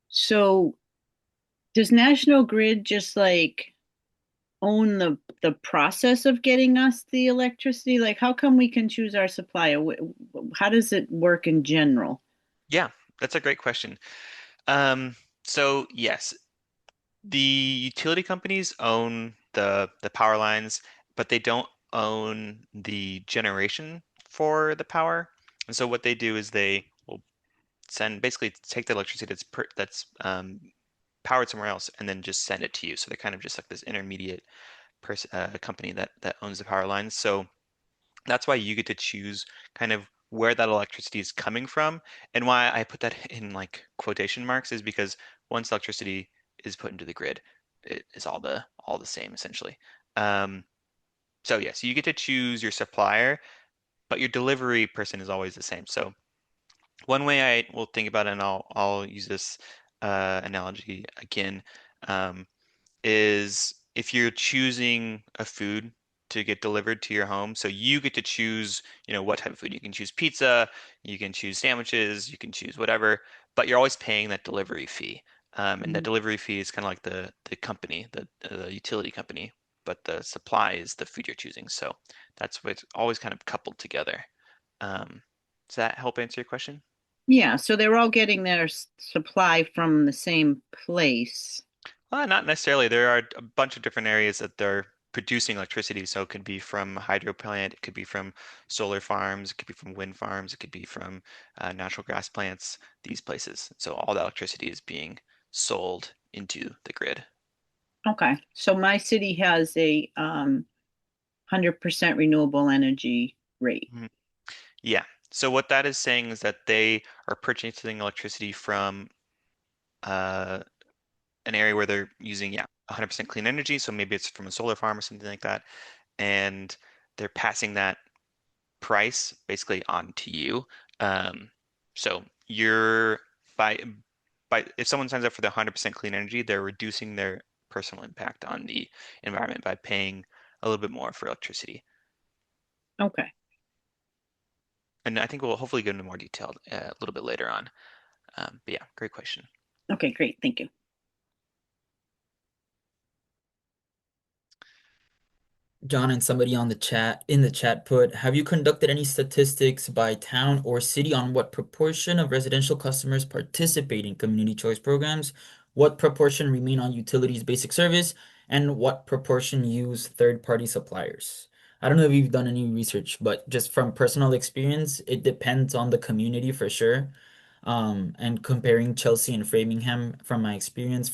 S7: So does National Grid just like own the process of getting us the electricity? Like, how come we can choose our supplier? How does it work in general?
S1: Yeah, that's a great question. Um, so yes, the utility companies own the power lines, but they don't own the generation for the power. And so what they do is they will send basically take the electricity that's powered somewhere else and then just send it to you. So they're kind of just like this intermediate company that owns the power lines. So that's why you get to choose kind of where that electricity is coming from. And why I put that in like quotation marks is because once electricity is put into the grid. It is all the same essentially. Um, so yes, you get to choose your supplier, but your delivery person is always the same. So one way I will think about it, and I'll use this analogy again, um, is if you're choosing a food to get delivered to your home, so you get to choose, what type of food. You can choose pizza, you can choose sandwiches, you can choose whatever, but you're always paying that delivery fee. And that
S7: Mhm.
S1: delivery fee is kind of like the company, the utility company, but the supply is the food you're choosing. So that's what's always kind of coupled together. Does that help answer your question?
S7: Yeah, so they're all getting their supply from the same place.
S1: Not necessarily. There are a bunch of different areas that they're producing electricity. So it could be from a hydro plant, it could be from solar farms, it could be from wind farms, it could be from natural gas plants, these places. So all the electricity is being sold into the grid.
S7: Okay, so my city has a 100% renewable energy rate.
S1: Mhm. Yeah. So what that is saying is that they are purchasing electricity from uh, an area where they're using, yeah, 100% clean energy. So maybe it's from a solar farm or something like that. And they're passing that price basically onto you. Um, so you're by if someone signs up for the 100% clean energy, they're reducing their personal impact on the environment by paying a little bit more for electricity.
S7: Okay.
S1: And I think we'll hopefully get into more detail a little bit later on. But yeah, great question.
S7: Okay, great. Thank you.
S2: John and somebody on the chat in the chat put, have you conducted any statistics by town or city on what proportion of residential customers participate in community choice programs, what proportion remain on utilities basic service, and what proportion use third-party suppliers? I don't know if you've done any research, but just from personal experience, it depends on the community for sure. And comparing Chelsea and Framingham from my experience,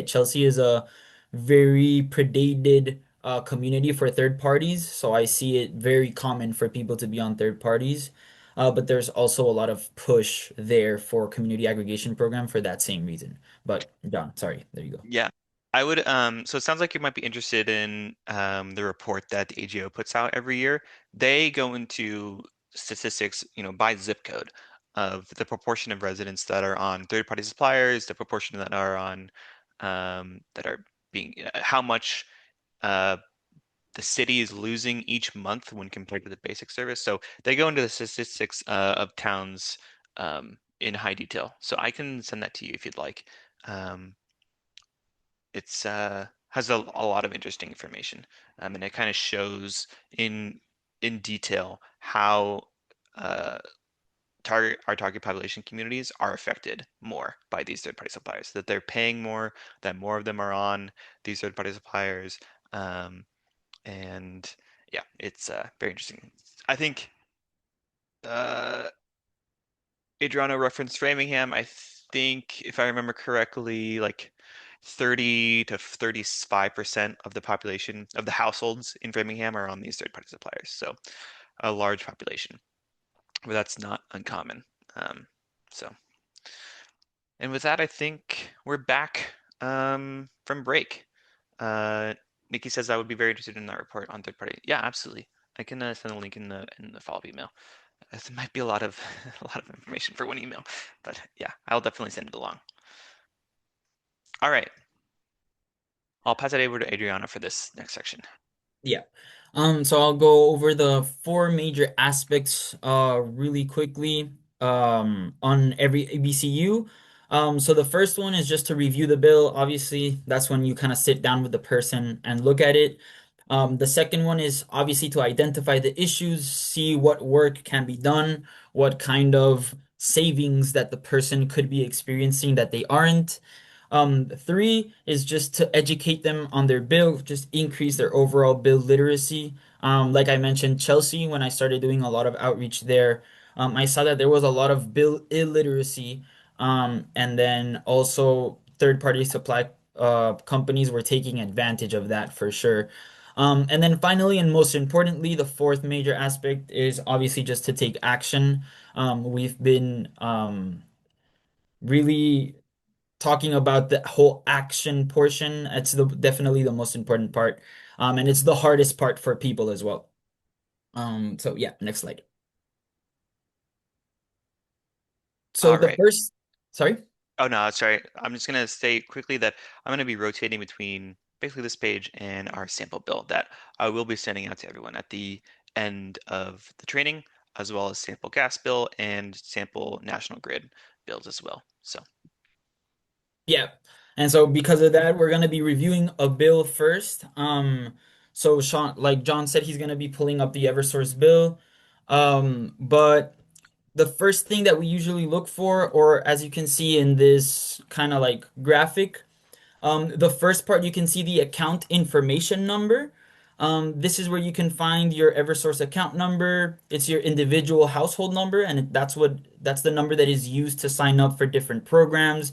S2: Chelsea is a very predated community for third parties, so I see it very common for people to be on third parties. But there's also a lot of push there for community aggregation program for that same reason. But John, sorry, there you go.
S1: Yeah, I would. So it sounds like you might be interested in the report that the AGO puts out every year. They go into statistics, by zip code of the proportion of residents that are on third-party suppliers, the proportion that are on that are being, how much uh, the city is losing each month when compared to the basic service. So they go into the statistics of towns in high detail. So I can send that to you if you'd like. Um, it's has a lot of interesting information, and it kind of shows in detail how uh, our target population communities are affected more by these third-party suppliers. That they're paying more, that more of them are on these third-party suppliers, um, and yeah, it's very interesting. I think uh, Adriano referenced Framingham. I think, if I remember correctly, like 30 to 35% of the population of the households in Framingham are on these third-party suppliers. So a large population, but that's not uncommon. Um, so, and with that, I think we're back from break. Uh, Nikki says I would be very interested in that report on third party. Yeah, absolutely. I can send a link in the follow-up email. It might be a lot of a lot of information for one email, but yeah, I'll definitely send it along. All right, I'll pass it over to Adriana for this next section.
S2: Yeah. So I'll go over the four major aspects really quickly on every EBCU. So the first one is just to review the bill. Obviously, that's when you kind of sit down with the person and look at it. The second one is obviously to identify the issues, see what work can be done, what kind of savings that the person could be experiencing that they aren't. Three is just to educate them on their bill, just increase their overall bill literacy. Like I mentioned, Chelsea, when I started doing a lot of outreach there, I saw that there was a lot of bill illiteracy. And then also third-party supply companies were taking advantage of that for sure. And then finally, and most importantly, the fourth major aspect is obviously just to take action. We've been really talking about the whole action portion. It's definitely the most important part. And it's the hardest part for people as well. So yeah, next slide. So
S1: All
S2: the
S1: right.
S2: first, sorry?
S1: Oh no, sorry. I'm just gonna state quickly that I'm gonna be rotating between basically this page and our sample build that I will be sending out to everyone at the end of the training, as well as sample gas bill and sample national grid builds as well. So
S2: Yeah. And so because of that, we're gonna be reviewing a bill first. So Sean, like John said, he's gonna be pulling up the Eversource bill. But the first thing that we usually look for, or as you can see in this kind of like graphic, the first part you can see the account information number. This is where you can find your Eversource account number. It's your individual household number, and that's the number that is used to sign up for different programs,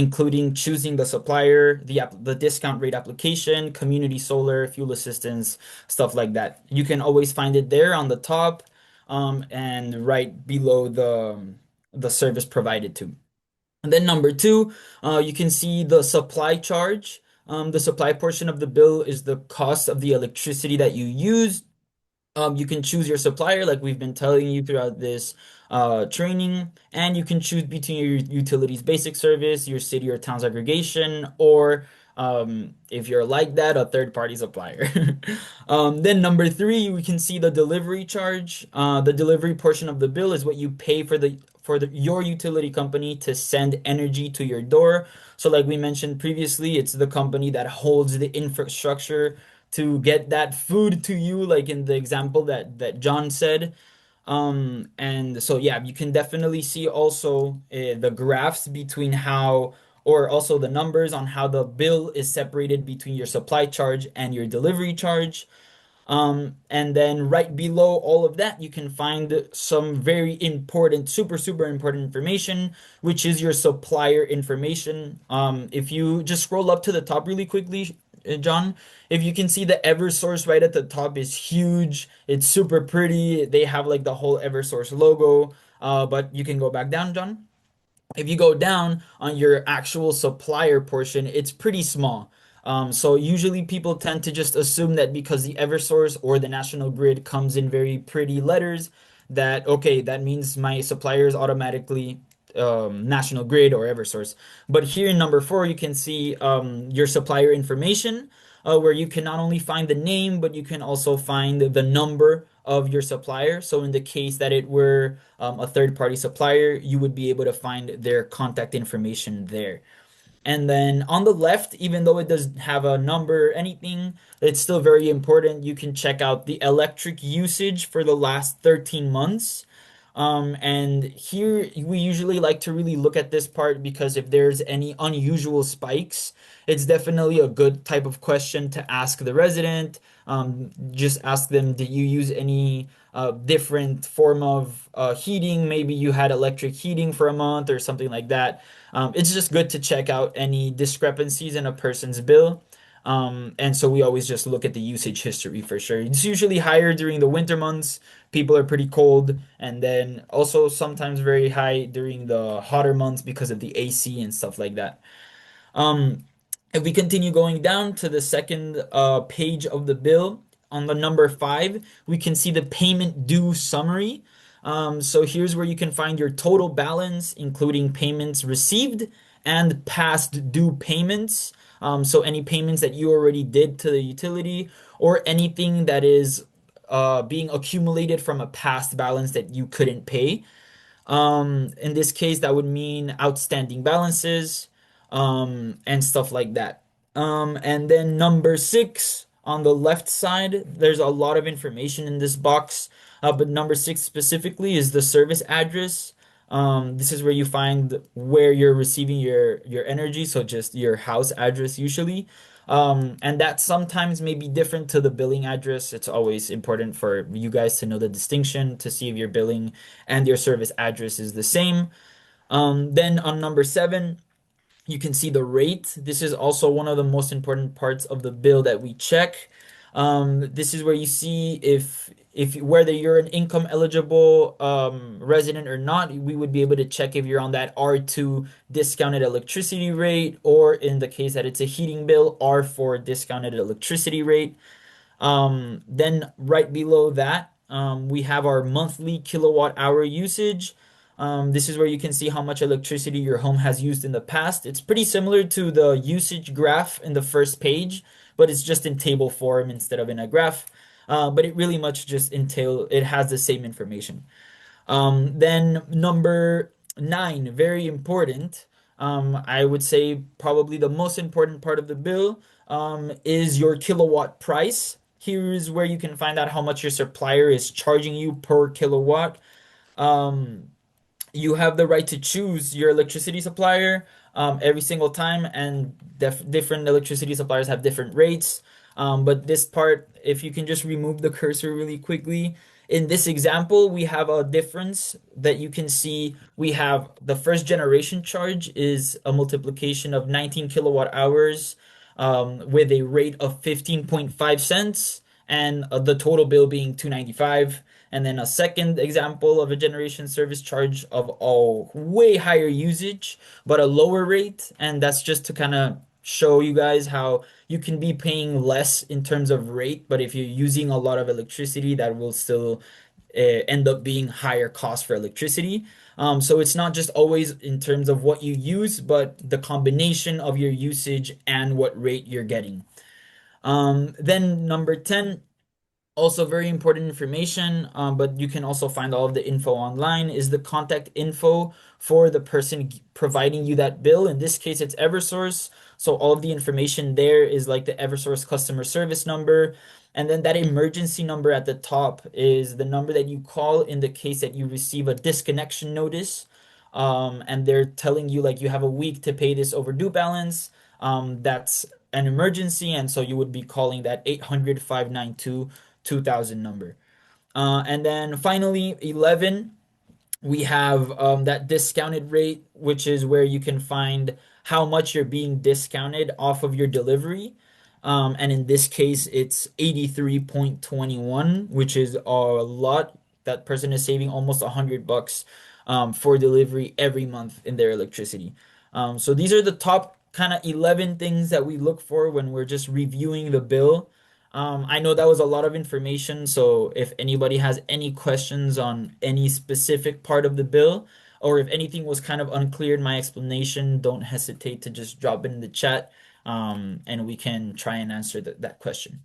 S2: including choosing the supplier, the discount rate application, community solar, fuel assistance, stuff like that. You can always find it there on the top, and right below the service provided to. And then number two, you can see the supply charge. The supply portion of the bill is the cost of the electricity that you use. You can choose your supplier, like we've been telling you throughout this training, and you can choose between your utilities basic service, your city or town's aggregation, or if you're like that, a third-party supplier. Then number three, we can see the delivery charge. The delivery portion of the bill is what you pay for your utility company to send energy to your door. So like we mentioned previously, it's the company that holds the infrastructure to get that food to you, like in the example that John said. And so yeah, you can definitely see also the graphs between how, or also the numbers on how the bill is separated between your supply charge and your delivery charge. And then right below all of that, you can find some very important, super, super important information, which is your supplier information. If you just scroll up to the top really quickly, John, if you can see the Eversource right at the top is huge. It's super pretty. They have like the whole Eversource logo. But you can go back down, John. If you go down on your actual supplier portion, it's pretty small. So usually people tend to just assume that because the Eversource or the National Grid comes in very pretty letters, that okay, that means my supplier is automatically National Grid or Eversource. But here in number four, you can see your supplier information, where you can not only find the name, but you can also find the number of your supplier. So in the case that it were a third-party supplier, you would be able to find their contact information there. And then on the left, even though it doesn't have a number or anything, it's still very important. You can check out the electric usage for the last 13 months. And here we usually like to really look at this part because if there's any unusual spikes, it's definitely a good type of question to ask the resident. Just ask them, did you use any different form of heating? Maybe you had electric heating for a month or something like that. It's just good to check out any discrepancies in a person's bill. And so we always just look at the usage history for sure. It's usually higher during the winter months. People are pretty cold, and then also sometimes very high during the hotter months because of the AC and stuff like that. Um, if we continue going down to the second page of the bill, on the number five, we can see the payment due summary. So here's where you can find your total balance, including payments received and past due payments. So any payments that you already did to the utility or anything that is being accumulated from a past balance that you couldn't pay. In this case, that would mean outstanding balances, and stuff like that. And then number six on the left side, there's a lot of information in this box, but number six specifically is the service address. This is where you find where you're receiving your energy, so just your house address usually. And that sometimes may be different to the billing address. It's always important for you guys to know the distinction to see if your billing and your service address is the same. Then on number seven, you can see the rate. This is also one of the most important parts of the bill that we check. This is where you see if whether you're an income eligible resident or not. We would be able to check if you're on that R2 discounted electricity rate, or in the case that it's a heating bill, R4 discounted electricity rate. Then right below that, we have our monthly kilowatt hour usage. This is where you can see how much electricity your home has used in the past. It's pretty similar to the usage graph in the first page, but it's just in table form instead of in a graph. But it really much just it has the same information. Then number nine, very important. I would say probably the most important part of the bill is your kilowatt price. Here's where you can find out how much your supplier is charging you per kilowatt. Um, you have the right to choose your electricity supplier every single time, and different electricity suppliers have different rates. But this part, if you can just remove the cursor really quickly. In this example, we have a difference that you can see. We have the first generation charge is a multiplication of 19 kilowatt hours with a rate of 15.5 cents, and the total bill being 295. And then a second example of a generation service charge of a way higher usage, but a lower rate. And that's just to kind of show you guys how you can be paying less in terms of rate, but if you're using a lot of electricity, that will still end up being higher cost for electricity. So it's not just always in terms of what you use, but the combination of your usage and what rate you're getting. Then number 10, also very important information, but you can also find all of the info online, is the contact info for the person providing you that bill. In this case, it's Eversource. So all of the information there is like the Eversource customer service number. And then that emergency number at the top is the number that you call in the case that you receive a disconnection notice. And they're telling you like you have a week to pay this overdue balance. That's an emergency. And so you would be calling that 800-592-2000 number. And then finally, 11, we have that discounted rate, which is where you can find how much you're being discounted off of your delivery. And in this case, it's 83.21, which is a lot. That person is saving almost $100 for delivery every month in their electricity. So these are the top kind of 11 things that we look for when we're just reviewing the bill. I know that was a lot of information, so if anybody has any questions on any specific part of the bill, or if anything was kind of unclear in my explanation, don't hesitate to just drop it in the chat, and we can try and answer that question.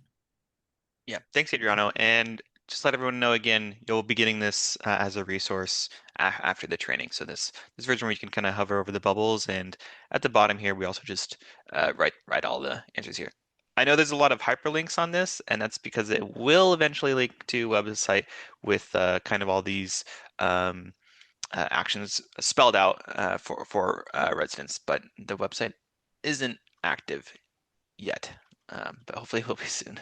S1: Yeah, thanks, Adriano. And just let everyone know again, you'll be getting this as a resource after the training. So this version where you can kind of hover over the bubbles, and at the bottom here, we also just write all the answers here. I know there's a lot of hyperlinks on this, and that's because it will eventually link to a website with kind of all these actions spelled out for residents, but the website isn't active yet, but hopefully it will be soon.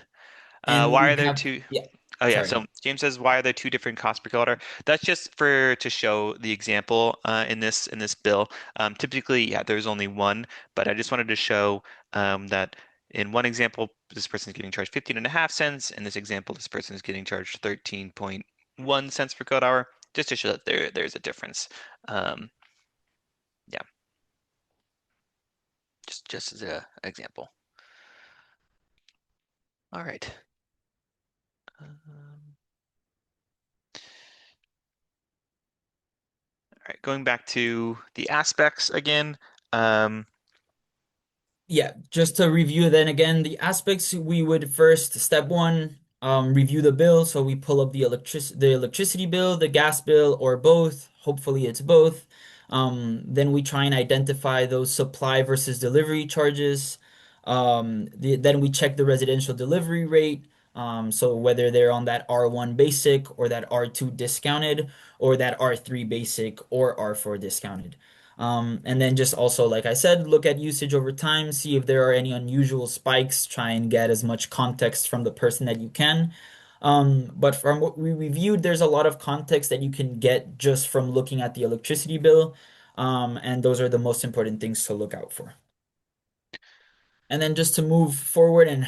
S2: And
S1: Why
S2: we
S1: are there
S2: have,
S1: two?
S2: yeah,
S1: Oh yeah,
S2: sorry.
S1: so James says, why are there two different costs per kilowatt hour? That's just to show the example in this bill. Typically, yeah, there's only one, but I just wanted to show that in one example, this person is getting charged 15.5 cents. In this example, this person is getting charged 13.1 cents per kilowatt hour, just to show that there's a difference. Yeah, just as an example. All right. All right, going back to the aspects again.
S2: Yeah, just to review then again, the aspects we would first, step one, review the bill. So we pull up the electricity bill, the gas bill, or both. Hopefully it's both. Then we try and identify those supply versus delivery charges. Then we check the residential delivery rate. So whether they're on that R1 basic or that R2 discounted, or that R3 basic or R4 discounted. And then just also, like I said, look at usage over time, see if there are any unusual spikes, try and get as much context from the person that you can. But from what we reviewed, there's a lot of context that you can get just from looking at the electricity bill. And those are the most important things to look out for. And then just to move forward and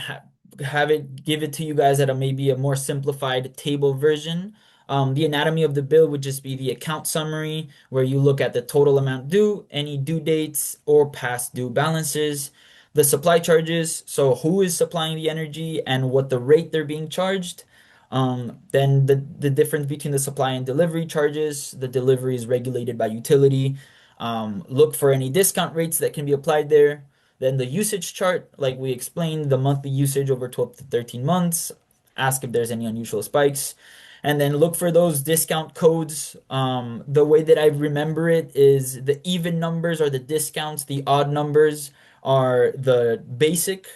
S2: give it to you guys at a maybe a more simplified table version. The anatomy of the bill would just be the account summary, where you look at the total amount due, any due dates or past due balances, the supply charges, so who is supplying the energy and what the rate they're being charged. Then the difference between the supply and delivery charges. The delivery is regulated by utility. Look for any discount rates that can be applied there. Then the usage chart, like we explained, the monthly usage over 12 to 13 months. Ask if there's any unusual spikes. And then look for those discount codes. The way that I remember it is the even numbers are the discounts, the odd numbers are the basic.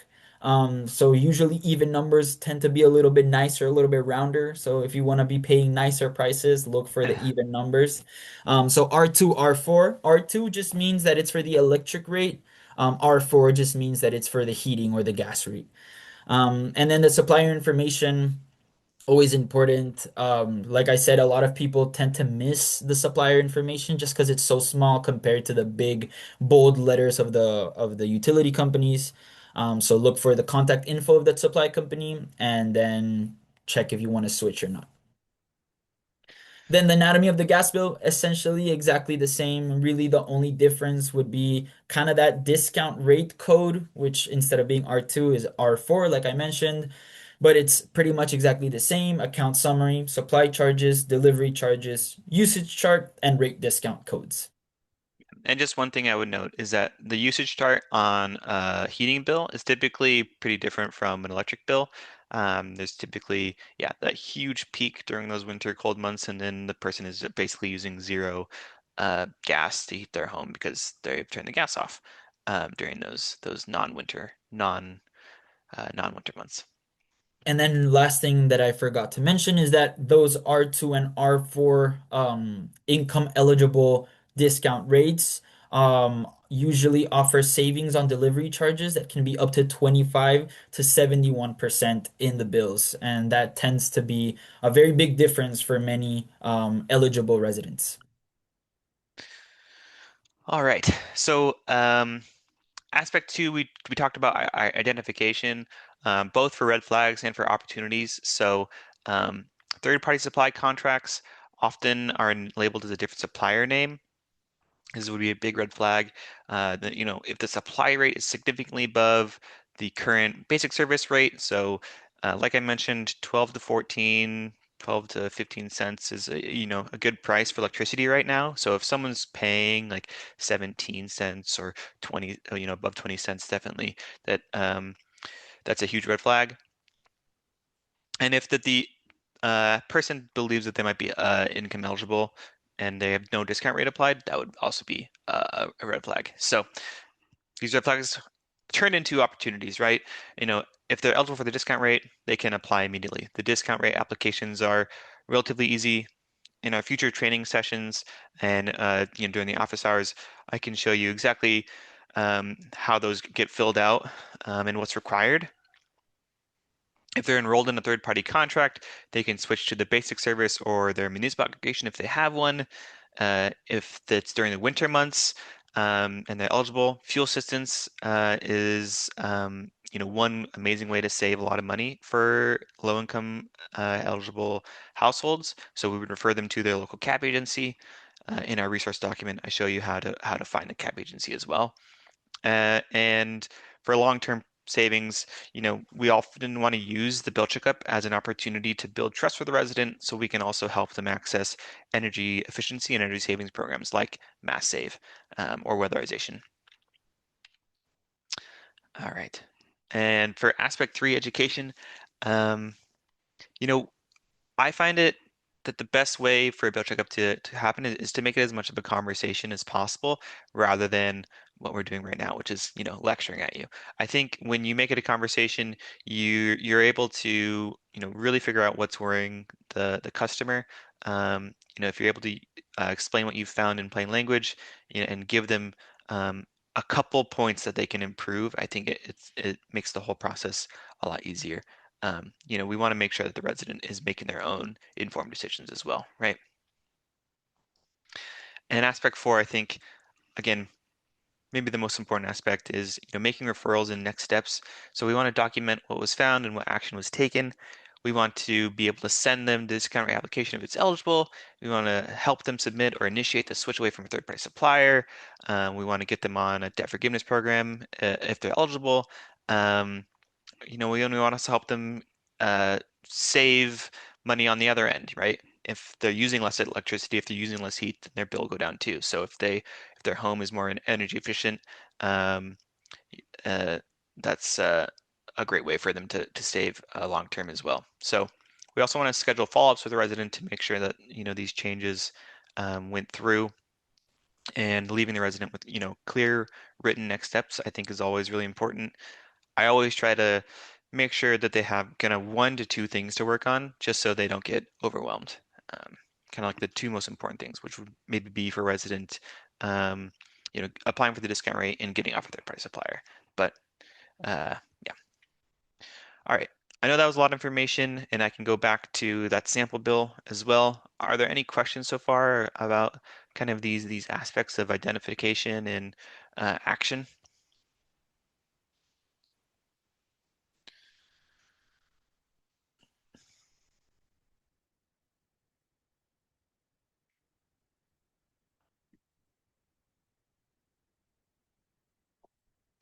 S2: So usually even numbers tend to be a little bit nicer, a little bit rounder. So if you want to be paying nicer prices, look for the even numbers. So R2, R4. R2 just means that it's for the electric rate. R4 just means that it's for the heating or the gas rate. And then the supplier information, always important. Like I said, a lot of people tend to miss the supplier information just because it's so small compared to the big bold letters of the utility companies. So look for the contact info of that supply company and then check if you want to switch or not. Then the anatomy of the gas bill, essentially exactly the same. Really, the only difference would be kind of that discount rate code, which instead of being R2 is R4, like I mentioned. But it's pretty much exactly the same. Account summary, supply charges, delivery charges, usage chart, and rate discount codes.
S1: And just one thing I would note is that the usage chart on a heating bill is typically pretty different from an electric bill. There's typically, yeah, that huge peak during those winter cold months, and then the person is basically using zero gas to heat their home because they've turned the gas off during those non-winter months.
S2: And then last thing that I forgot to mention is that those R2 and R4 income eligible discount rates usually offer savings on delivery charges that can be up to 25 to 71% in the bills. And that tends to be a very big difference for many eligible residents.
S1: All right, so aspect two, we talked about identification, both for red flags and for opportunities. So third-party supply contracts often are labeled as a different supplier name. This would be a big red flag. If the supply rate is significantly above the current basic service rate, so like I mentioned, 12 to 15 cents is a good price for electricity right now. So if someone's paying like 17 cents or 20, above 20 cents, definitely that's a huge red flag. And if the person believes that they might be income eligible and they have no discount rate applied, that would also be a red flag. So these red flags turn into opportunities, right? If they're eligible for the discount rate, they can apply immediately. The discount rate applications are relatively easy. In our future training sessions and during the office hours, I can show you exactly how those get filled out and what's required. If they're enrolled in a third-party contract, they can switch to the basic service or their municipal aggregation if they have one. If it's during the winter months and they're eligible, fuel assistance is one amazing way to save a lot of money for low-income eligible households. So we would refer them to their local CAP agency. In our resource document, I show you how to find a CAP agency as well. And for long-term savings, we often want to use the bill checkup as an opportunity to build trust for the resident so we can also help them access energy efficiency and energy savings programs like MassSave or weatherization. All right. And for aspect three, education, you know, I find it that the best way for a bill checkup to happen is to make it as much of a conversation as possible rather than what we're doing right now, which is, lecturing at you. I think when you make it a conversation, you're able to, really figure out what's worrying the customer. If you're able to explain what you've found in plain language, and give them a couple points that they can improve, I think it makes the whole process a lot easier. We want to make sure that the resident is making their own informed decisions as well, right? And aspect four, I think, again, maybe the most important aspect is making referrals and next steps. So we want to document what was found and what action was taken. We want to be able to send them the discount rate application if it's eligible. We want to help them submit or initiate the switch away from a third-party supplier. We want to get them on a debt forgiveness program if they're eligible. Um, we only want us to help them save money on the other end, right? If they're using less electricity, if they're using less heat, then their bill will go down too. So if their home is more energy efficient, um, uh, that's a great way for them to save long term as well. So we also want to schedule follow-ups with the resident to make sure that these changes went through, and leaving the resident with clear written next steps I think is always really important. I always try to make sure that they have kind of 1 to 2 things to work on just so they don't get overwhelmed. Kind of like the 2 most important things, which would maybe be for resident, applying for the discount rate and getting off a third party supplier. But yeah. All right. I know that was a lot of information and I can go back to that sample bill as well. Are there any questions so far about kind of these aspects of identification and action?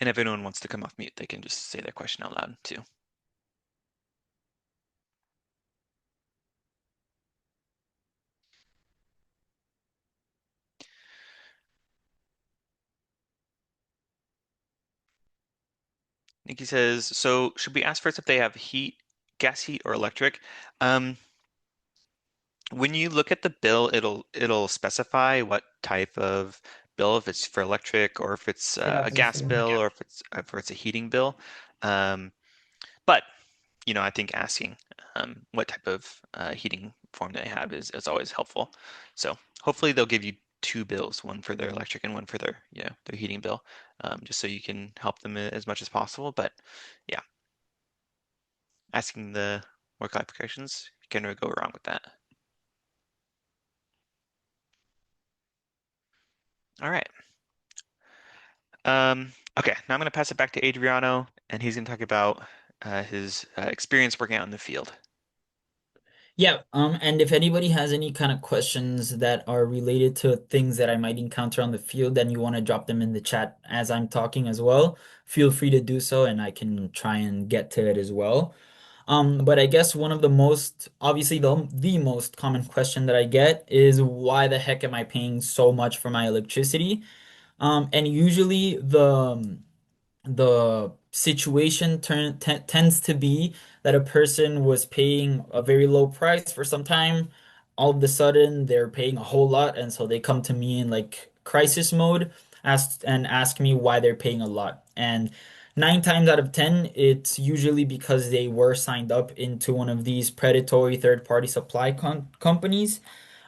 S1: And if anyone wants to come off mute, they can just say their question out loud too. Nikki says, so should we ask first if they have heat, gas heat, or electric? When you look at the bill, it'll specify what type of bill, if it's for electric or if it's a gas bill or if it's a heating bill. Um, but I think asking what type of heating form they have is always helpful. So hopefully they'll give you 2 bills, one for their electric and one for their their heating bill, just so you can help them as much as possible. But yeah, asking the more clarifications, you can never go wrong with that. All right. Okay, now I'm going to pass it back to Adriano, and he's going to talk about his experience working out in the field.
S2: Yeah, and if anybody has any kind of questions that are related to things that I might encounter on the field and you want to drop them in the chat as I'm talking as well, feel free to do so and I can try and get to it as well. But I guess one of the most, obviously the most common question that I get is why the heck am I paying so much for my electricity? And usually the situation tends to be that a person was paying a very low price for some time. All of a sudden, they're paying a whole lot, and so they come to me in like crisis mode, ask me why they're paying a lot. And 9 times out of 10, it's usually because they were signed up into one of these predatory third-party supply companies.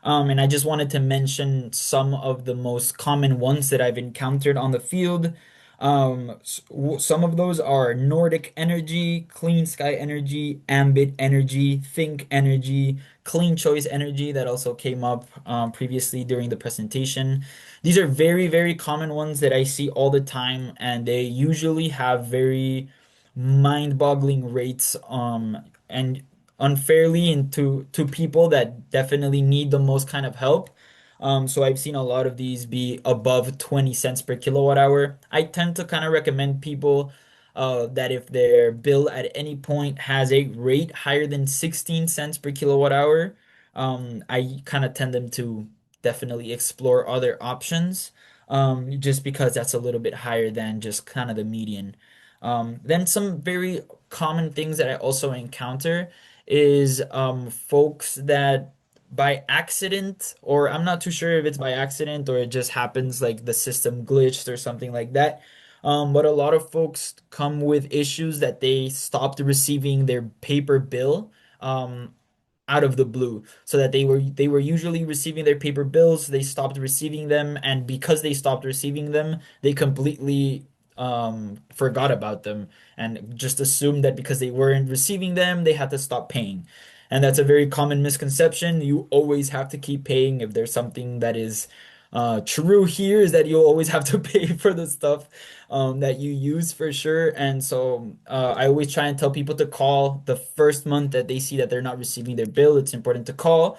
S2: And I just wanted to mention some of the most common ones that I've encountered on the field. Some of those are Nordic Energy, Clean Sky Energy, Ambit Energy, Think Energy, Clean Choice Energy that also came up previously during the presentation. These are very, very common ones that I see all the time, and they usually have very mind-boggling rates and unfairly into to people that definitely need the most kind of help. So I've seen a lot of these be above 20 cents per kilowatt hour. I tend to kind of recommend people that if their bill at any point has a rate higher than 16 cents per kilowatt hour, I kind of tend them to definitely explore other options, just because that's a little bit higher than just kind of the median. Then some very common things that I also encounter is folks that by accident, or I'm not too sure if it's by accident or it just happens like the system glitched or something like that. But a lot of folks come with issues that they stopped receiving their paper bill out of the blue, so that they were usually receiving their paper bills, they stopped receiving them, and because they stopped receiving them, they completely forgot about them and just assumed that because they weren't receiving them, they had to stop paying. And that's a very common misconception. You always have to keep paying if there's something that is True here is that you'll always have to pay for the stuff that you use for sure. And so I always try and tell people to call the first month that they see that they're not receiving their bill. It's important to call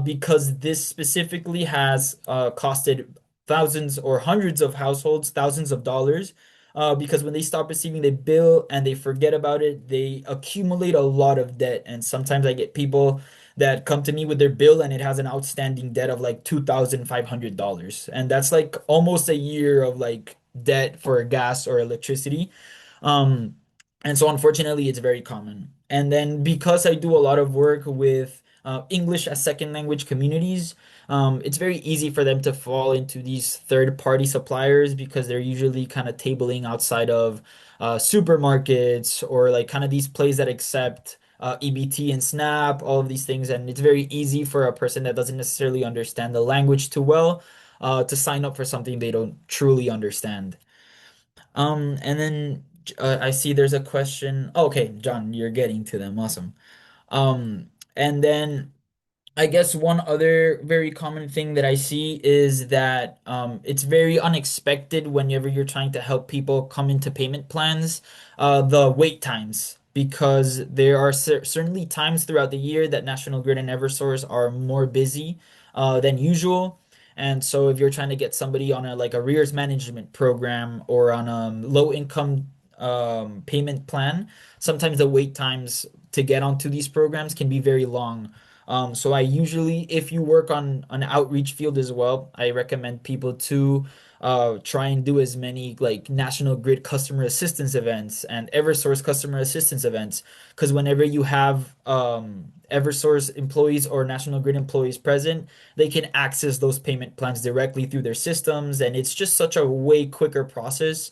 S2: because this specifically has costed thousands or hundreds of households thousands of dollars. Because when they stop receiving the bill and they forget about it, they accumulate a lot of debt. And sometimes I get people that come to me with their bill and it has an outstanding debt of like $2,500. And that's like almost a year of like debt for gas or electricity. Um, and so unfortunately, it's very common. And then because I do a lot of work with English as second language communities, it's very easy for them to fall into these third party suppliers because they're usually kind of tabling outside of supermarkets or like kind of these places that accept EBT and SNAP, all of these things. And it's very easy for a person that doesn't necessarily understand the language too well to sign up for something they don't truly understand. And then I see there's a question. Oh, okay, John, you're getting to them. Awesome. And then I guess one other very common thing that I see is that it's very unexpected whenever you're trying to help people come into payment plans, the wait times, because there are certainly times throughout the year that National Grid and Eversource are more busy than usual. And so if you're trying to get somebody on a like arrears management program or on a low income payment plan, sometimes the wait times to get onto these programs can be very long. So I usually, if you work on an outreach field as well, I recommend people to try and do as many like National Grid customer assistance events and Eversource customer assistance events. Because whenever you have Eversource employees or National Grid employees present, they can access those payment plans directly through their systems, and it's just such a way quicker process.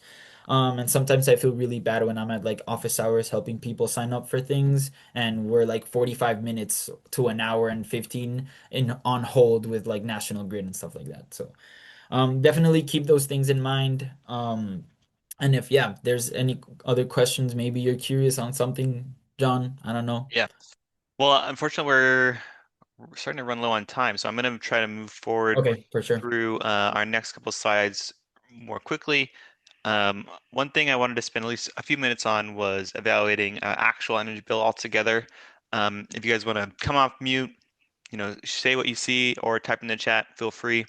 S2: And sometimes I feel really bad when I'm at like office hours helping people sign up for things and we're like 45 minutes to an hour and 15 in on hold with like National Grid and stuff like that. So definitely keep those things in mind. And if yeah, there's any other questions, maybe you're curious on something, John, I don't know.
S1: Yeah. Well, unfortunately, we're starting to run low on time, so I'm going to try to move forward
S2: Okay, for sure.
S1: through our next couple slides more quickly. One thing I wanted to spend at least a few minutes on was evaluating actual energy bill altogether. If you guys want to come off mute, say what you see or type in the chat, feel free.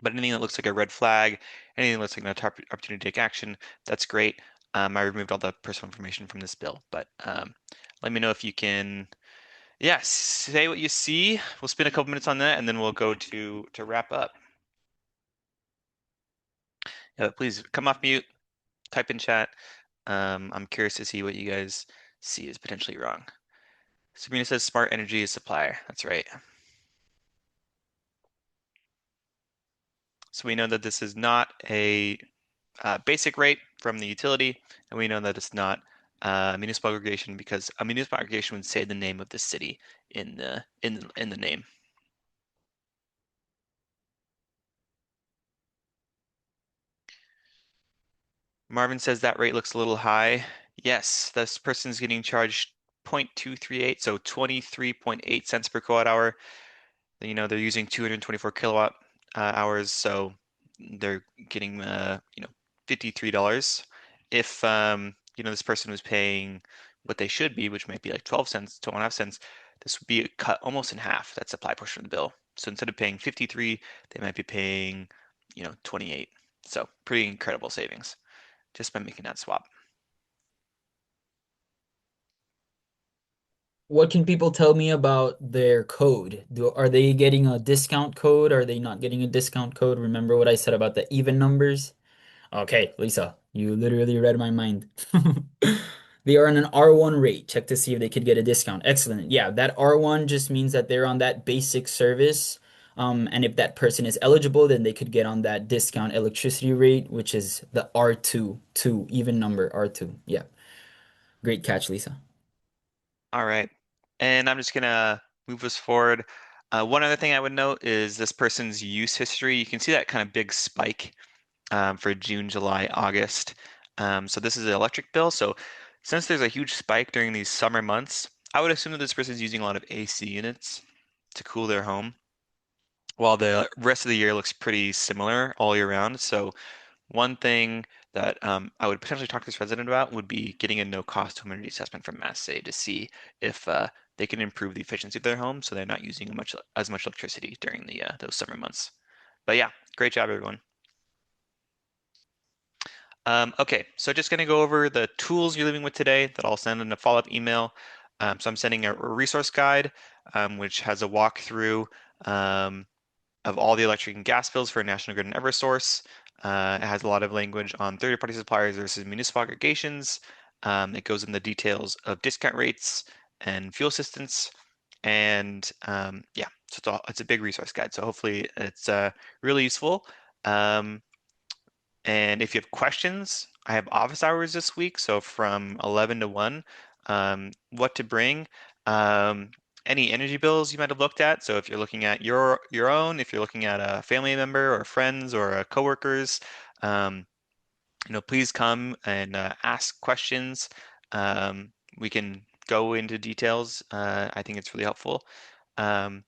S1: But anything that looks like a red flag, anything that looks like an opportunity to take action, that's great. I removed all the personal information from this bill, but let me know if you can, yeah, say what you see. We'll spend a couple minutes on that, and then we'll go to wrap up. Yeah, please come off mute, type in chat. I'm curious to see what you guys see is potentially wrong. Sabrina says smart energy is supplier. That's right. So we know that this is not a basic rate from the utility, and we know that it's not municipal aggregation because a municipal aggregation would say the name of the city in the name. Marvin says that rate looks a little high. Yes, this person's getting charged 0.238, so 23.8 cents per kilowatt hour. They're using 224 kilowatt hours, so they're getting $53. If this person was paying what they should be, which might be like 12 cents, 12.5 cents, this would be cut almost in half. That supply portion of the bill. So instead of paying 53, they might be paying 28. So pretty incredible savings just by making that swap.
S2: What can people tell me about their code? Are they getting a discount code? Are they not getting a discount code? Remember what I said about the even numbers? Okay, Lisa, you literally read my mind. They are on an R1 rate. Check to see if they could get a discount. Excellent. Yeah, that R1 just means that they're on that basic service. And if that person is eligible, then they could get on that discount electricity rate, which is the R2, two, even number R2. Yeah. Great catch, Lisa.
S1: All right. And I'm just gonna move us forward. One other thing I would note is this person's use history. You can see that kind of big spike for June, July, August. So this is an electric bill. So since there's a huge spike during these summer months, I would assume that this person is using a lot of AC units to cool their home. while the rest of the year looks pretty similar all year round. So one thing that I would potentially talk to this resident about would be getting a no-cost home energy assessment from MassCEC to see if they can improve the efficiency of their home so they're not using as much electricity during the those summer months. But yeah, great job, everyone. Okay, so just going to go over the tools you're living with today that I'll send in a follow-up email. So I'm sending a resource guide, which has a walkthrough of all the electric and gas bills for National Grid and Eversource. It has a lot of language on third-party suppliers versus municipal aggregations. It goes in the details of discount rates and fuel assistance. And yeah, so it's a big resource guide. So hopefully it's really useful. Um, and if you have questions, I have office hours this week, so from 11 to 1, what to bring, any energy bills you might have looked at. So if you're looking at your own, if you're looking at a family member or friends or coworkers, um, please come and ask questions. We can go into details. I think it's really helpful. Um,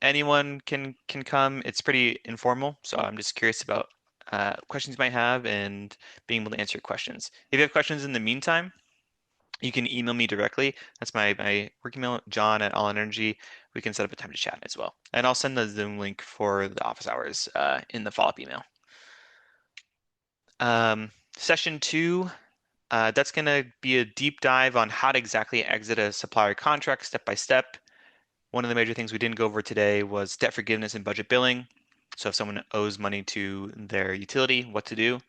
S1: anyone can come. It's pretty informal, so I'm just curious about questions you might have and being able to answer questions. If you have questions in the meantime, you can email me directly. That's my work email, John at All Energy. We can set up a time to chat as well. And I'll send the Zoom link for the office hours in the follow-up email. Session 2, that's going to be a deep dive on how to exactly exit a supplier contract step by step. One of the major things we didn't go over today was debt forgiveness and budget billing. So if someone owes money to their utility, what to do.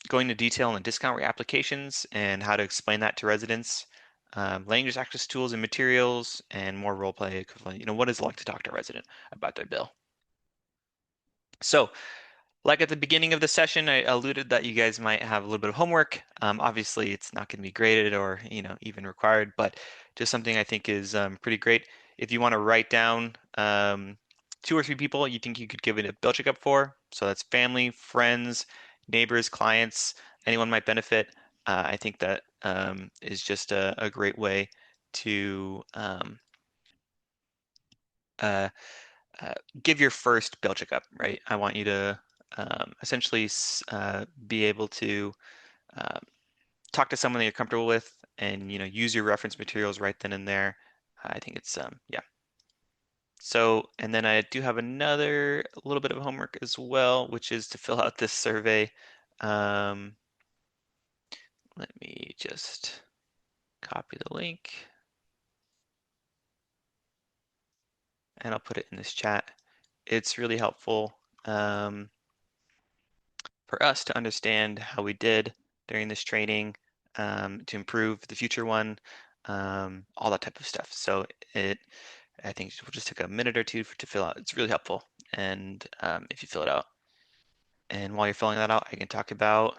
S1: Going into detail on the discount rate applications and how to explain that to residents. Language access tools and materials, and more role play equivalent. What is it like to talk to a resident about their bill? So like at the beginning of the session, I alluded that you guys might have a little bit of homework. Obviously, it's not going to be graded or even required, but just something I think is pretty great. If you want to write down 2 or 3 people you think you could give it a bill checkup for, so that's family, friends, neighbors, clients, anyone might benefit. I think that is just a great way to uh, give your first bill checkup, right? I want you to essentially be able to uh, talk to someone that you're comfortable with and use your reference materials right then and there. I think it's yeah. So, and then I do have another little bit of homework as well, which is to fill out this survey. Um, let me just copy the link and I'll put it in this chat. It's really helpful. For us to understand how we did during this training, to improve the future one, all that type of stuff. So I think we'll just take a minute or two to fill out. It's really helpful. And if you fill it out, and while you're filling that out, I can talk about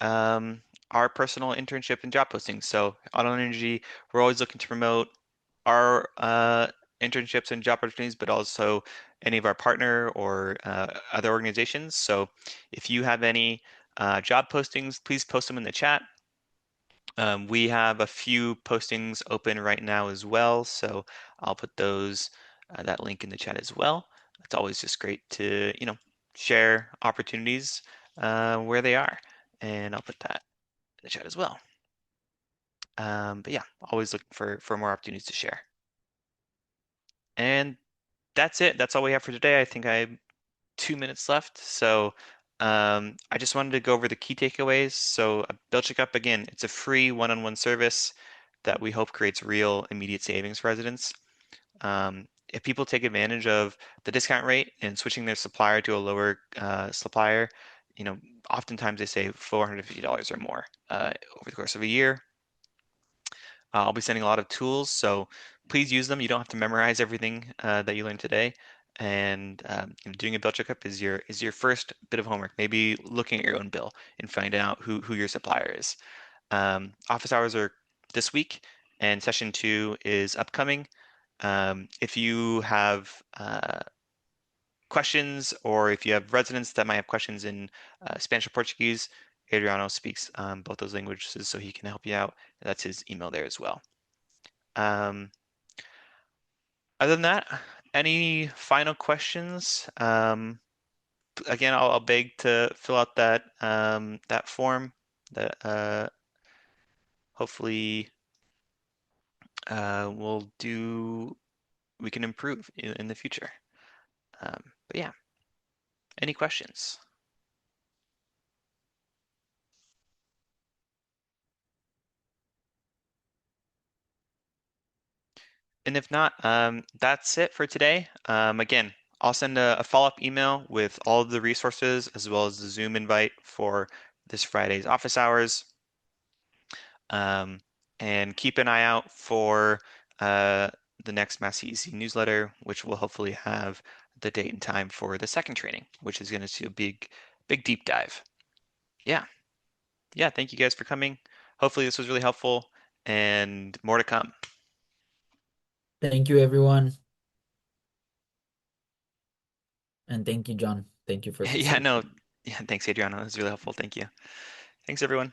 S1: um, our personal internship and job postings. So Auto Energy, we're always looking to promote our internships and job opportunities, but also any of our partner or other organizations. So if you have any job postings, please post them in the chat. We have a few postings open right now as well, so I'll put that link in the chat as well. It's always just great to share opportunities where they are, and I'll put that in the chat as well. But yeah, always looking for more opportunities to share. And that's it. That's all we have for today. I think I have 2 minutes left. So I just wanted to go over the key takeaways. So Bill Checkup, again, it's a free one-on-one service that we hope creates real immediate savings for residents. If people take advantage of the discount rate and switching their supplier to a lower supplier, oftentimes they save $450 or more over the course of a year. I'll be sending a lot of tools, so please use them. You don't have to memorize everything that you learned today. And doing a bill checkup is your first bit of homework. Maybe looking at your own bill and finding out who your supplier is. Office hours are this week, and session 2 is upcoming. If you have questions, or if you have residents that might have questions in Spanish or Portuguese, Adriano speaks both those languages, so he can help you out. That's his email there as well. Other than that, any final questions? Again, I'll beg to fill out that form that hopefully we'll do we can improve in the future. But yeah, any questions? And if not, that's it for today. Again, I'll send a follow-up email with all of the resources as well as the Zoom invite for this Friday's office hours. Um, and keep an eye out for the next MassCEC newsletter, which will hopefully have the date and time for the second training, which is going to see a big deep dive. Yeah. Yeah, thank you guys for coming. Hopefully this was really helpful and more to come.
S2: Thank you, everyone. And thank you, John. Thank you for
S1: Yeah, no,
S2: facilitating.
S1: yeah, thanks, Adriano. It was really helpful. Thank you. Thanks, everyone.